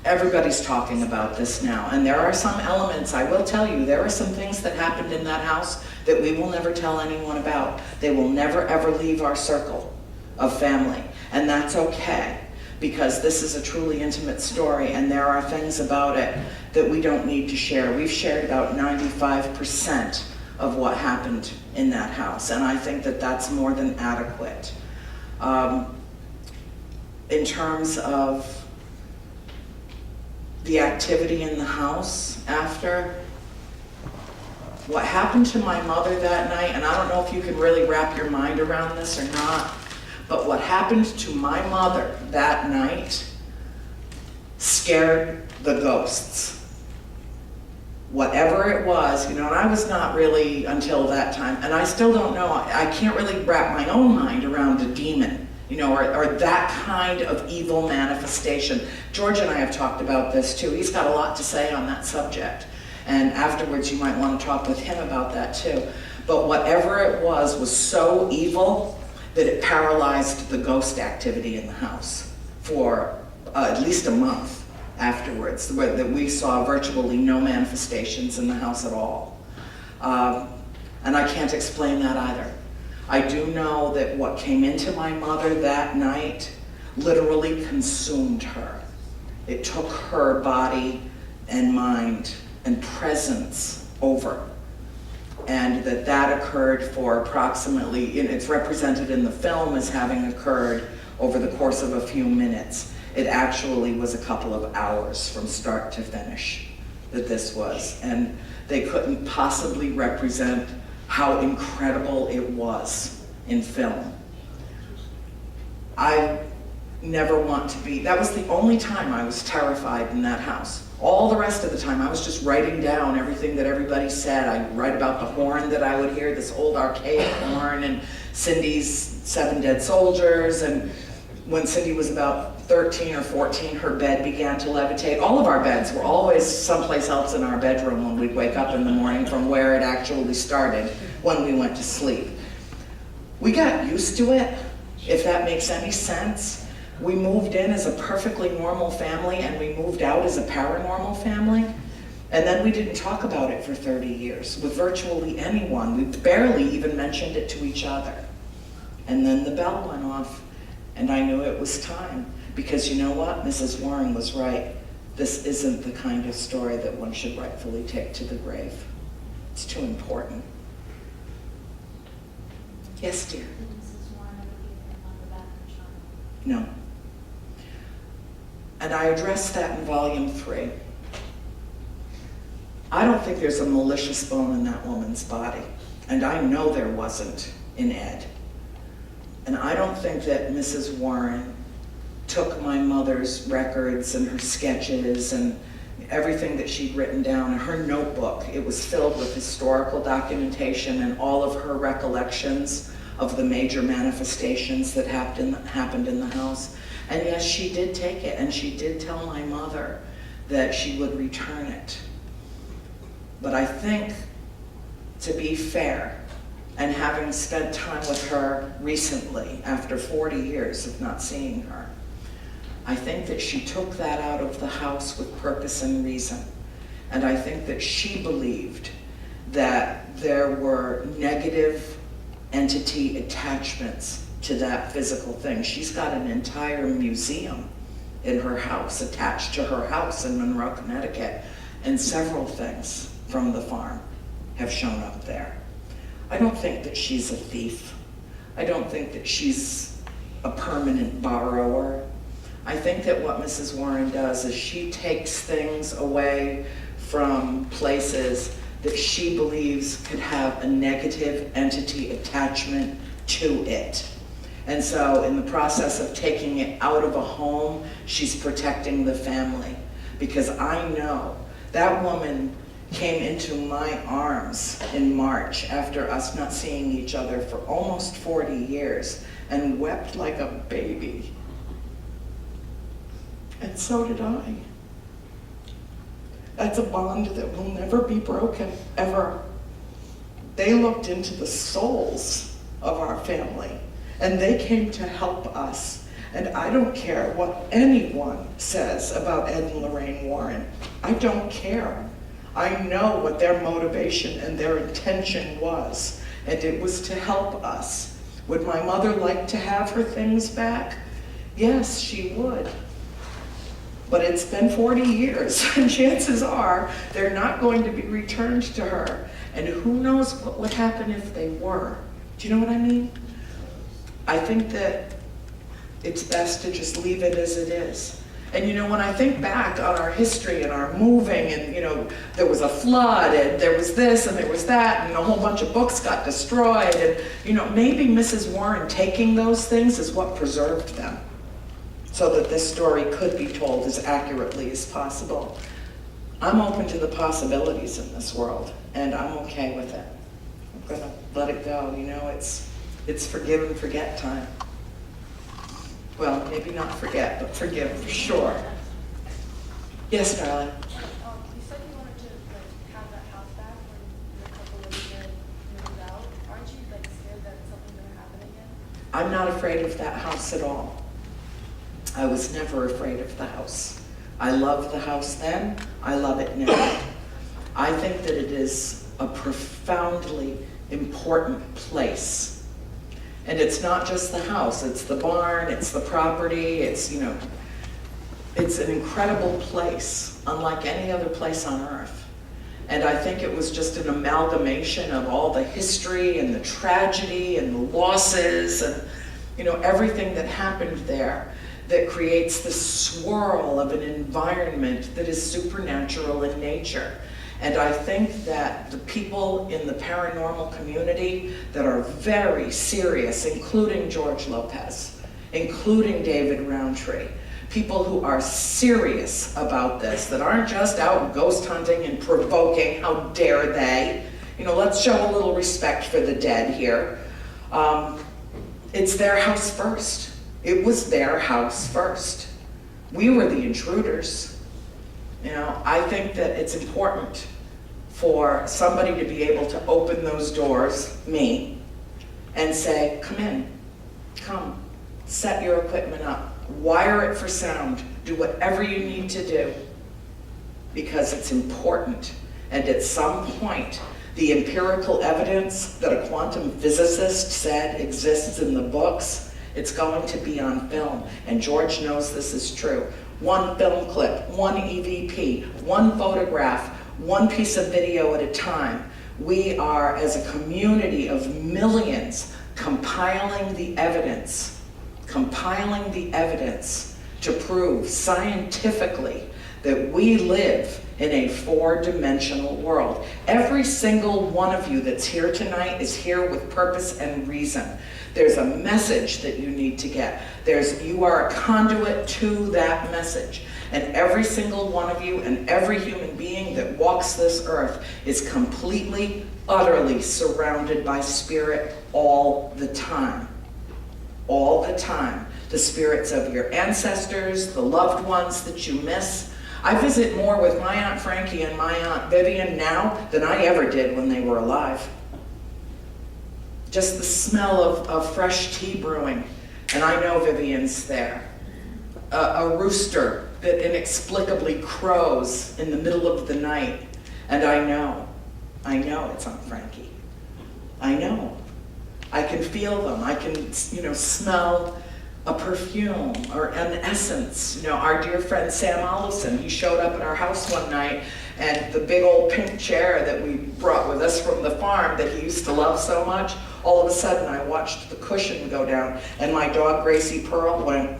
Everybody's talking about this now. And there are some elements, I will tell you, there are some things that happened in that house that we will never tell anyone about. They will never ever leave our circle of family. And that's okay, because this is a truly intimate story and there are things about it that we don't need to share. We've shared about 95% of what happened in that house, and I think that that's more than adequate. In terms of the activity in the house after, what happened to my mother that night, and I don't know if you can really wrap your mind around this or not, but what happened to my mother that night scared the ghosts. Whatever it was, and I was not really until that time, and I still don't know, I can't really wrap my own mind around a demon, or that kind of evil manifestation. George and I have talked about this too. He's got a lot to say on that subject. And afterwards you might want to talk with him about that too. But whatever it was so evil that it paralyzed the ghost activity in the house for at least a month afterwards, that we saw virtually no manifestations in the house at all. And I can't explain that either. I do know that what came into my mother that night literally consumed her. It took her body and mind and presence over. And that occurred for approximately, it's represented in the film as having occurred over the course of a few minutes. It actually was a couple of hours from start to finish that this was. And they couldn't possibly represent how incredible it was in film. I never want to be, that was the only time I was terrified in that house. All the rest of the time I was just writing down everything that everybody said. I'd write about the horn that I would hear, this old archaic horn, and Cindy's 7 Dead Soldiers, and when Cindy was about 13 or 14, her bed began to levitate. All of our beds were always someplace else in our bedroom when we'd wake up in the morning from where it actually started when we went to sleep. We got used to it, if that makes any sense. We moved in as a perfectly normal family and we moved out as a paranormal family. And then we didn't talk about it for 30 years with virtually anyone. We barely even mentioned it to each other. And then the bell went off and I knew it was time. Because you know what? Mrs. Warren was right. This isn't the kind of story that one should rightfully take to the grave. It's too important. Yes, dear? Did Mrs. Warren ever give your mother back her child? No. And I addressed that in volume 3. I don't think there's a malicious bone in that woman's body. And I know there wasn't in Ed. And I don't think that Mrs. Warren took my mother's records and her sketches and everything that she'd written down in her notebook. It was filled with historical documentation and all of her recollections of the major manifestations that happened in the house. And yes, she did take it, and she did tell my mother that she would return it. But I think, to be fair, and having spent time with her recently, after 40 years of not seeing her, I think that she took that out of the house with purpose and reason. And I think that she believed that there were negative entity attachments to that physical thing. She's got an entire museum in her house, attached to her house in Monroe, Connecticut, and several things from the farm have shown up there. I don't think that she's a thief. I don't think that she's a permanent borrower. I think that what Mrs. Warren does is she takes things away from places that she believes could have a negative entity attachment to it. And so in the process of taking it out of a home, she's protecting the family. Because I know that woman came into my arms in March after us not seeing each other for almost 40 years and wept like a baby. And so did I. That's a bond that will never be broken, ever. They looked into the souls of our family, and they came to help us. And I don't care what anyone says about Ed and Lorraine Warren. I don't care. I know what their motivation and their intention was, and it was to help us. Would my mother like to have her things back? Yes, she would. But it's been 40 years, and chances are they're not going to be returned to her. And who knows what would happen if they were. Do you know what I mean? I think that It's best to just leave it as it is. And you know, when I think back on our history and our moving, and you know, there was a flood, and there was this, and there was that, and a whole bunch of books got destroyed, and you know, maybe Mrs. Warren taking those things is what preserved them, so that this story could be told as accurately as possible. I'm open to the possibilities in this world, and I'm okay with it. I'm gonna let it go, you know, it's forgive and forget time. Well, maybe not forget, but forgive for sure. Yes, darling? You said you wanted to like have that house back when your couple living there moved out. Aren't you like scared that something's gonna happen again? I'm not afraid of that house at all. I was never afraid of the house. I loved the house then, I love it now. I think that it is a profoundly important place. And it's not just the house, it's the barn, it's the property, it's, you know, it's an incredible place, unlike any other place on earth. And I think it was just an amalgamation of all the history and the tragedy and the losses and, you know, everything that happened there that creates the swirl of an environment that is supernatural in nature. And I think that the people in the paranormal community that are very serious, including George Lopez, including David Roundtree, people who are serious about this, that aren't just out ghost hunting and provoking, how dare they? You know, let's show a little respect for the dead here. It's their house first. It was their house first. We were the intruders. You know, I think that it's important for somebody to be able to open those doors, me, and say, come in, come, set your equipment up, wire it for sound, do whatever you need to do, because it's important. And at some point, the empirical evidence that a quantum physicist said exists in the books, it's going to be on film, and George knows this is true. One film clip, one EVP, one photograph, one piece of video at a time. We are, as a community of millions, compiling the evidence to prove scientifically that we live in a four-dimensional world. Every single one of you that's here tonight is here with purpose and reason. There's a message that you need to get. You are a conduit to that message. And every single one of you and every human being that walks this earth is completely, utterly surrounded by spirit all the time. All the time. The spirits of your ancestors, the loved ones that you miss. I visit more with my Aunt Frankie and my Aunt Vivian now than I ever did when they were alive. Just the smell of fresh tea brewing, and I know Vivian's there. A rooster that inexplicably crows in the middle of the night, and I know it's Aunt Frankie. I know. I can feel them. I can, you know, smell a perfume or an essence. You know, our dear friend Sam Allison, he showed up at our house one night, and the big old pink chair that we brought with us from the farm that he used to love so much, all of a sudden I watched the cushion go down, and my dog Gracie Pearl went,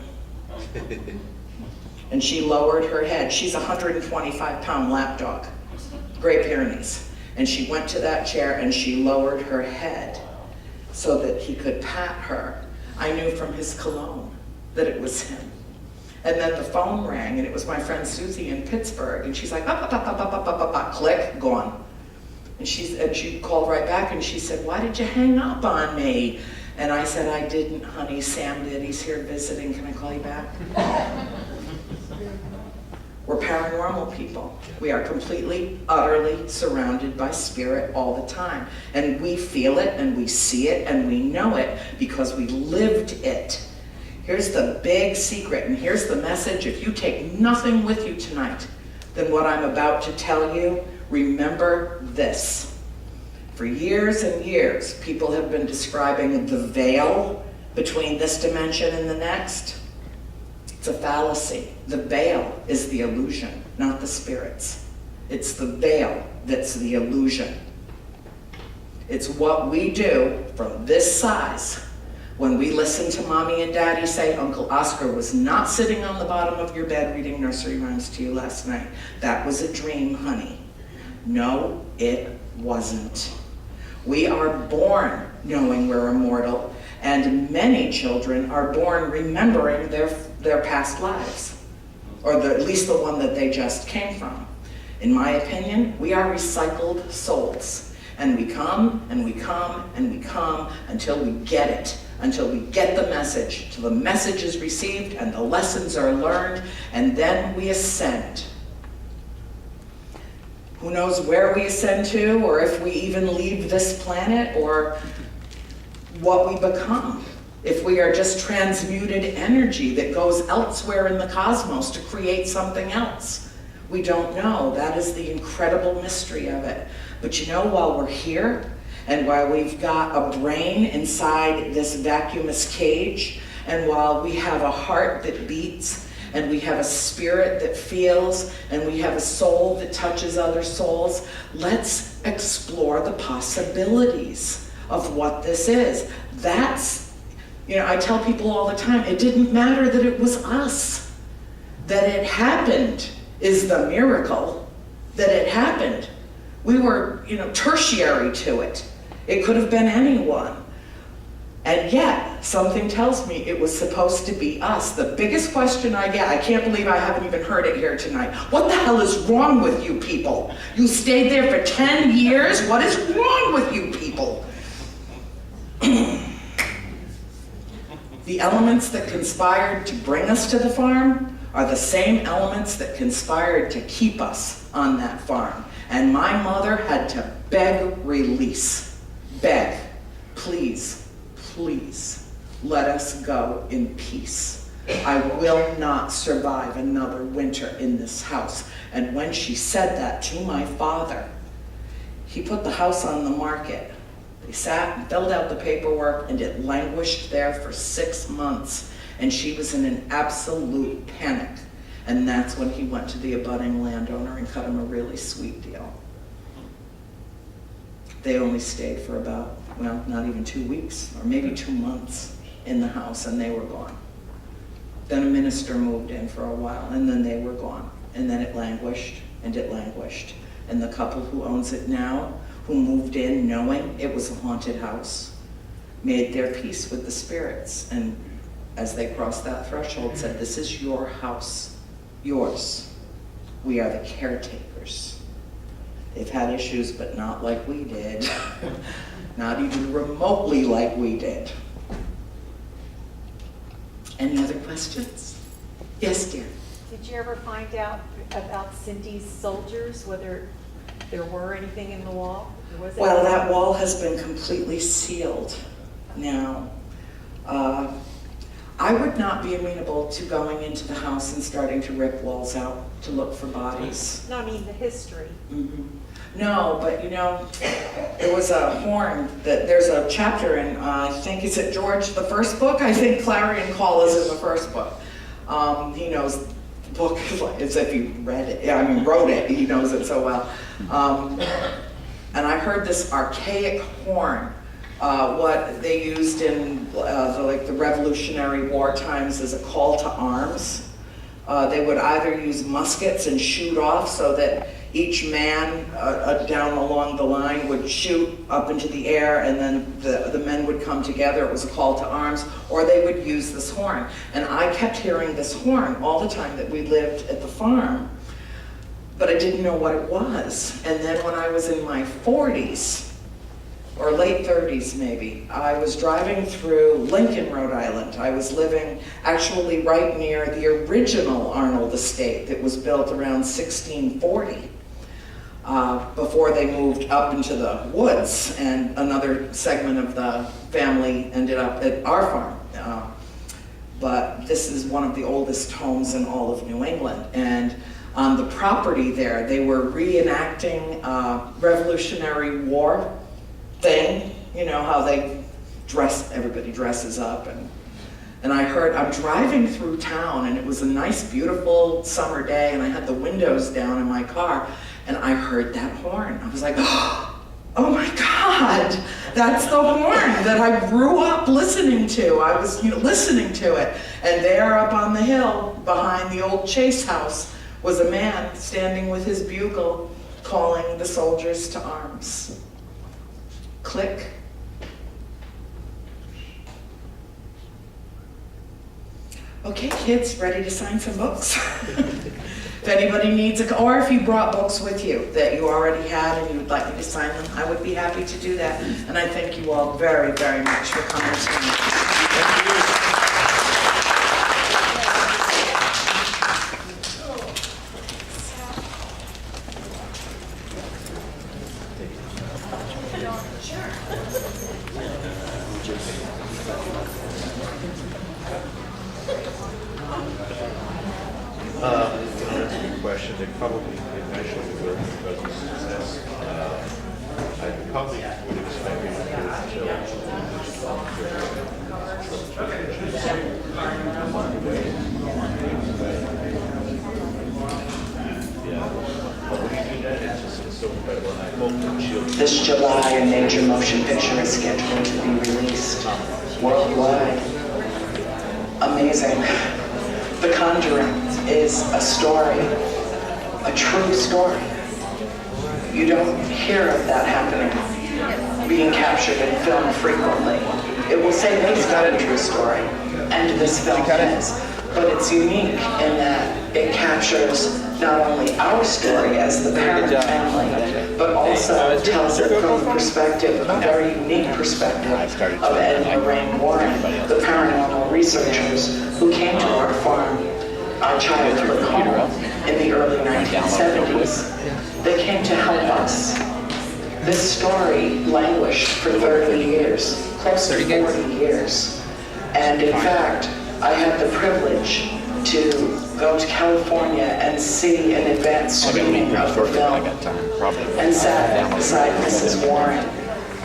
and she lowered her head. She's a 125-pound lap dog, Great Pyrenees. And she went to that chair and she lowered her head so that he could pat her. I knew from his cologne that it was him. And then the phone rang, and it was my friend Susie in Pittsburgh, and she's like, click, gone. And she called right back and she said, why did you hang up on me? And I said, I didn't, honey, Sam did. He's here visiting. Can I call you back? We're paranormal people. We are completely, utterly surrounded by spirit all the time. And we feel it, and we see it, and we know it because we lived it. Here's the big secret, and here's the message. If you take nothing with you tonight than what I'm about to tell you, remember this. For years and years, people have been describing the veil between this dimension and the next. It's a fallacy. The veil is the illusion, not the spirits. It's the veil that's the illusion. It's what we do from this size When we listened to Mommy and Daddy say Uncle Oscar was not sitting on the bottom of your bed reading nursery rhymes to you last night, that was a dream, honey. No, it wasn't. We are born knowing we're immortal, and many children are born remembering their past lives, or at least the one that they just came from. In my opinion, we are recycled souls, and we come and we come and we come until we get it, until we get the message, till the message is received and the lessons are learned, and then we ascend. Who knows where we ascend to, or if we even leave this planet, or what we become. If we are just transmuted energy that goes elsewhere in the cosmos to create something else. We don't know. That is the incredible mystery of it. But you know, while we're here, and while we've got a brain inside this vacuumous cage, and while we have a heart that beats, and we have a spirit that feels, and we have a soul that touches other souls, let's explore the possibilities of what this is. That's, you know, I tell people all the time, it didn't matter that it was us. That it happened is the miracle, that it happened. We were, you know, tertiary to it. It could have been anyone. And yet, something tells me it was supposed to be us. The biggest question I get, I can't believe I haven't even heard it here tonight. What the hell is wrong with you people? You stayed there for 10 years? What is wrong with you people? The elements that conspired to bring us to the farm are the same elements that conspired to keep us on that farm. And my mother had to beg release. Beg, please, please, let us go in peace. I will not survive another winter in this house. And when she said that to my father, he put the house on the market. They sat and filled out the paperwork, and it languished there for 6 months. And she was in an absolute panic. And that's when he went to the abutting landowner and cut him a really sweet deal. They only stayed for about, well, not even 2 weeks, or maybe 2 months in the house, and they were gone. Then a minister moved in for a while, and then they were gone. And then it languished, and it languished. And the couple who owns it now, who moved in knowing it was a haunted house, made their peace with the spirits. And as they crossed that threshold, said, this is your house, yours. We are the caretakers. They've had issues, but not like we did. Not even remotely like we did. Any other questions? Yes, dear. Did you ever find out about Cindy's soldiers, whether there were anything in the wall? Or was it Well, that wall has been completely sealed now. I would not be amenable to going into the house and starting to rip walls out to look for bodies. No, I mean the history. Mm-hmm. No, but you know, there was a horn that there's a chapter in, I think, is it George, the first book? I think Clarion Call is in the first book. He knows the book as if he read it, I mean, wrote it, he knows it so well. And I heard this archaic horn, what they used in the Revolutionary War times as a call to arms. They would either use muskets and shoot off so that each man down along the line would shoot up into the air, and then the men would come together. It was a call to arms, or they would use this horn. And I kept hearing this horn all the time that we lived at the farm, but I didn't know what it was. And then when I was in my 40s, or late 30s maybe, I was driving through Lincoln, Rhode Island. I was living actually right near the original Arnold estate that was built around 1640. Before they moved up into the woods, and another segment of the family ended up at our farm. But this is one of the oldest homes in all of New England. And on the property there, they were reenacting Revolutionary War thing, you know, how they dress, everybody dresses up. And I heard, I'm driving through town, and it was a nice, beautiful summer day, and I had the windows down in my car, and I heard that horn. I was like, oh, Oh my God, that's the horn that I grew up listening to. I was listening to it. And there up on the hill behind the old Chase house was a man standing with his bugle calling the soldiers to arms. Click. Okay, kids, ready to sign some books? If anybody needs or if you brought books with you that you already had and you would like me to sign them, I would be happy to do that. And I thank you all very, very much for coming tonight. That's a good question. They probably eventually will because of success. I probably would expect it to This July, a major motion picture is scheduled to be released worldwide. Amazing. The Conjuring is a story, a true story. You don't hear of that happening, being captured in film frequently. It will say based on a true story, and this film is, but it's unique in that it captures not only our story as the Perron family, but also tells it from the perspective, a very unique perspective of Ed and Lorraine Warren, the paranormal researchers who came to our farm, our childhood home, in the early 1970s. They came to help us. This story languished for 30 years, close to 40 years. And in fact, I had the privilege to go to California and see an advanced screening of the film, and sat beside Mrs. Warren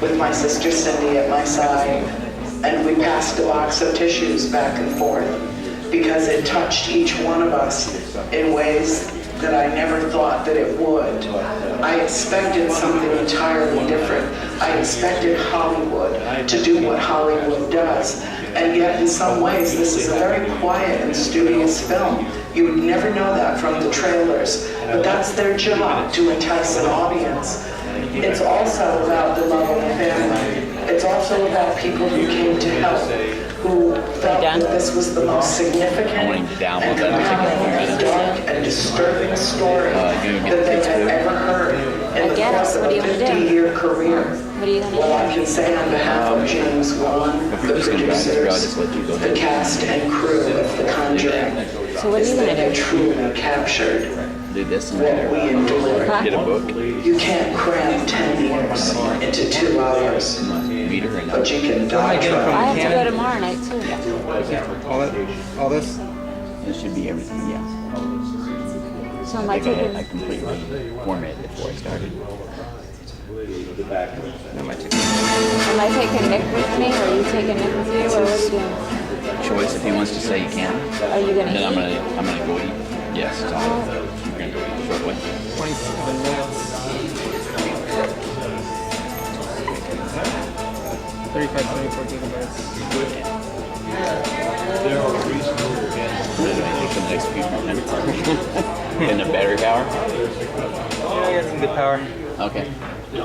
with my sister Cindy at my side, and we passed a box of tissues back and forth because it touched each one of us in ways that I never thought that it would. I expected something entirely different. I expected Hollywood to do what Hollywood does. And yet, in some ways, this is a very quiet and studious film. You would never know that from the trailers, but that's their job, to entice an audience. It's also about the love of the family. It's also about people who came to help, who felt that this was the most significant and compelling and dark and disturbing story that they had ever heard in the course of a 50-year career. Well, I can say on behalf of James Wan, the producers, the cast and crew of The Conjuring, is that they truly captured what we endured. Get a book. You can't cram 10 years into 2 hours, but you can die trying. I have to go tomorrow night too. All this? This should be everything, yeah. So am I taking... I completely formatted before I started. Am I taking Nick with me, or are you taking Nick with you, or what are you doing? Choice, if he wants to say you can. Are you gonna And then eat? I'm gonna go eat. Yes, it's all. We're gonna go eat shortly. 27 minutes. 35, 24 gigabytes. For the next few minutes. And the battery power? Yeah, I got some good power. Okay. Yeah,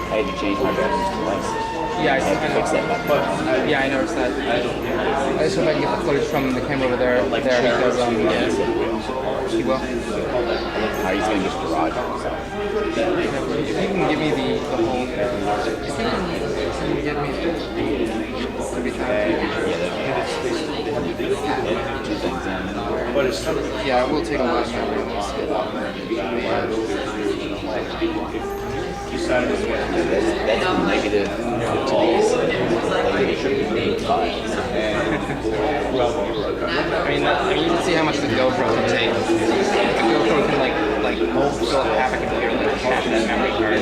I had to change my batteries twice. Yeah, I had to fix that button. Yeah, I noticed that. I just hope I can get the footage from the camera over there because he will. He's gonna get the garage. If you can give me the whole, if you can give me the yeah, it will take a lot of memory. That's the negative to these files. I mean, you can see how much the GoPro can take. The GoPro can like fill half a computer, like half that memory card.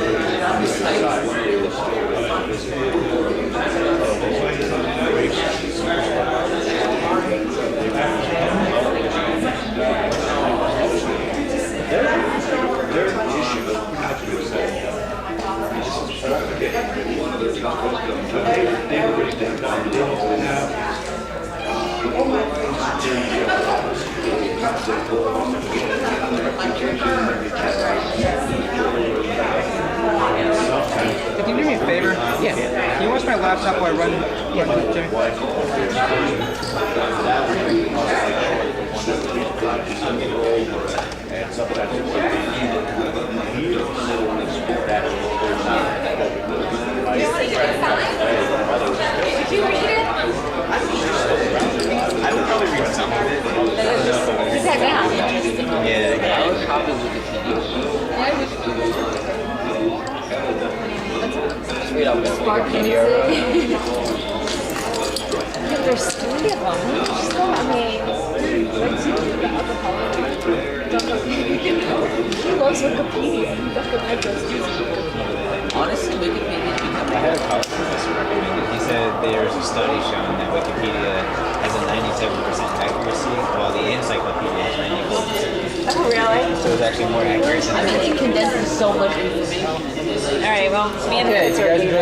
Hey, can you do me a favor? Yeah. Can you watch my laptop while I run? Yeah, Jimmy. And sometimes it's like Did you read it? I would probably read some of it. Just had to have it. Yeah, I would probably just read off the Wikipedia. There's 3 of them. Still, I mean, he loves Wikipedia. He recommends us using Wikipedia. Honestly, Wikipedia. I had a colleague who recommended. He said there's a study showing that Wikipedia has a 97% accuracy, while the encyclopedia has 94%. Oh, really? So it's actually more accurate than I mean, it condenses so much information. All right, well, me and the kids are leaving.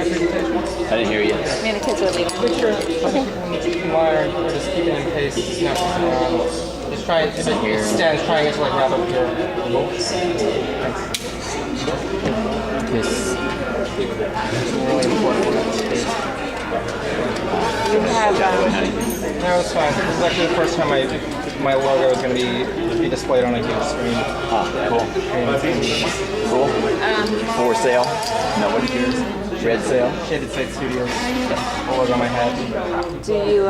I didn't hear you. Me and the kids are leaving. Picture. Okay. Wire. We're just keeping in case it's not around. Just try it. If it stands, try and get to like wrap up here. This. It's really important. You have, No, it's fine. This is actually the first time my logo is going to be displayed on a huge screen. Cool. Cool. For sale. No, what is yours? Red sale. Shaded Sight Studios. The logo on my head. do you,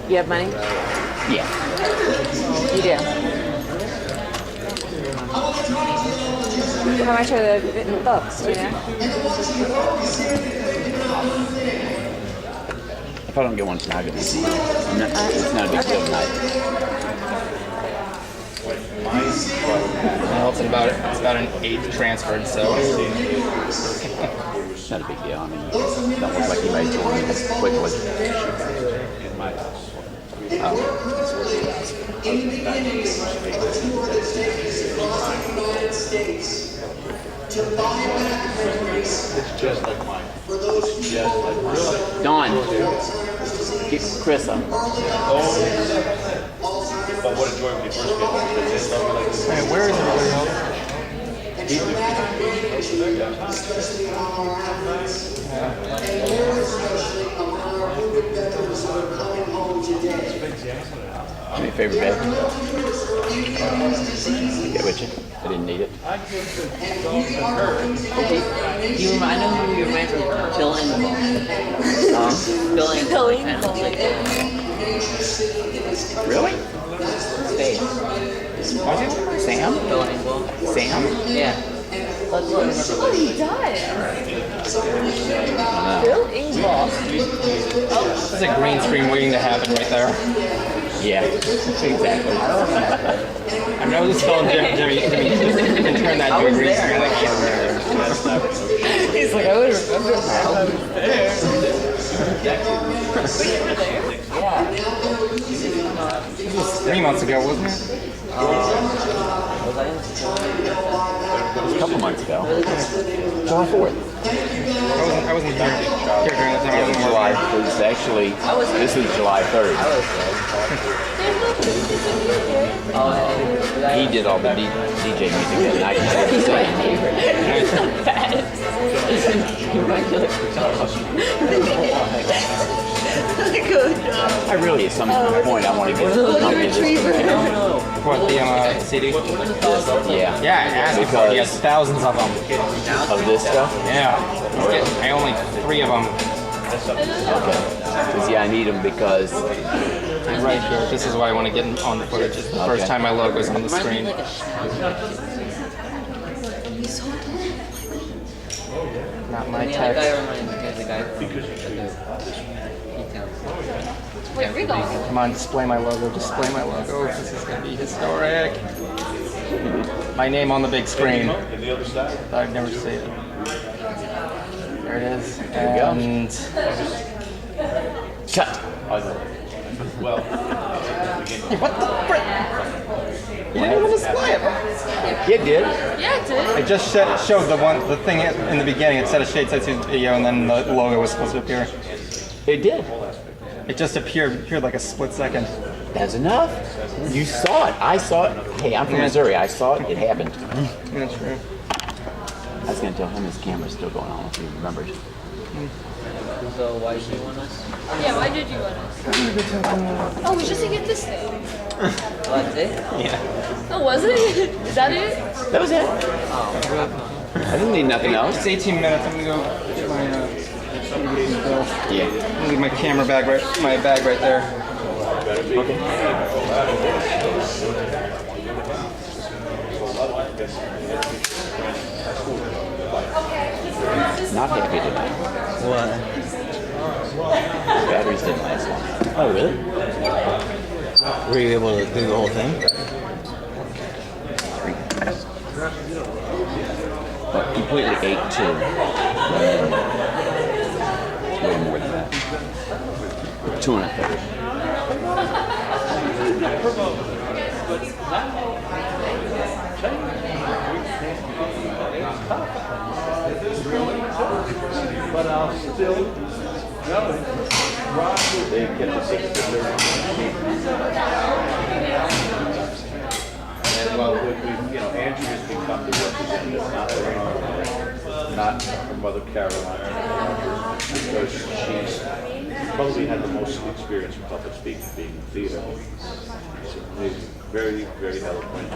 you have money? Yeah. You do. How much are the books, do you know? If I don't get one, it's not gonna be. It's not a big deal tonight. Well, it's about an 8th transferred, so. It's not a big deal. I mean, it don't look like you made it quickly. in my house. It's just like mine. It's just like mine. Dawn, get Chris up. But what a joy when you first get home, because it's something like this. Hey, where is everybody else? My favorite bed. Get with you. I didn't need it. I know who you reminds me of. Bill Engvall. Really? Sam? Bill Engvall. Sam? Yeah. Oh, he does. Bill Engvall. There's a green screen waiting to happen right there. Yeah, exactly. I know this fellow Jimmy can turn that to a green screen like He's like, I would remember that. This was 3 months ago, wasn't it? A couple months ago. July 4th. I wasn't here during that time. Yeah, it was July. It was actually, this is July 3rd. He did all the DJ music that night. I really, at some point, I want to get a copy of this. What, the CD? Yeah. Yeah, I asked him for it. He has thousands of them. Of this stuff? Yeah. I only 3 of them. Okay. Because, yeah, I need them because... Right here. This is why I want to get on the footage. It's the first time my logo's on the screen. Not my text. Wait, read all. Come on, display my logo. Display my logo. This is going to be historic. My name on the big screen. And the other side. I'd never see it. There it is. And Cut. Well, what the frick? You didn't even display it. It did. Yeah, it did. It just showed the thing in the beginning. It said a shade size video, and then the logo was supposed to appear. It did. It just appeared like a split second. That's enough. You saw it. I saw it. Hey, I'm from Missouri. I saw it. It happened. That's true. I was gonna tell him his camera's still going on if he remembers. So why did you want us? Yeah, why did you want us? Oh, it was just to get this thing. That's it? Yeah. Oh, was it? Is that it? That was it. I didn't need nothing else. It's 18 minutes. I'm gonna go get my bill. Yeah. I'm gonna leave my camera bag right there. Okay. Not happy tonight. What? Batteries didn't last long. Oh, really? Were you able to do the whole thing? But completely ate too. Way more than that. 2 1/3. but I'll still they get the 6 to 30. And while we, Andrew has become the representative, not her mother Caroline, because she's probably had the most experience in public speaking, being in theater. She's very, very eloquent.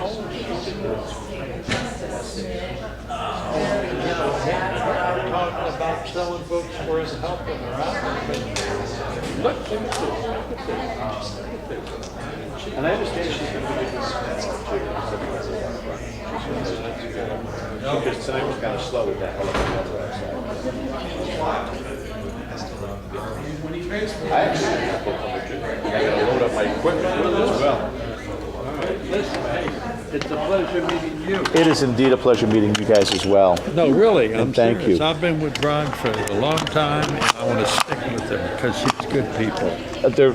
Talking about selling books for his helping her out. And I understand she's going to be doing this too. Because tonight was kind of slow with that helicopter outside. I actually have a book on Virginia. I got to load up my equipment with it as well. It's a pleasure meeting you. It is indeed a pleasure meeting you guys as well. No, really, I'm thank serious. you. I've been with Ron for a long time, and I want to stick with him because she's good people. They're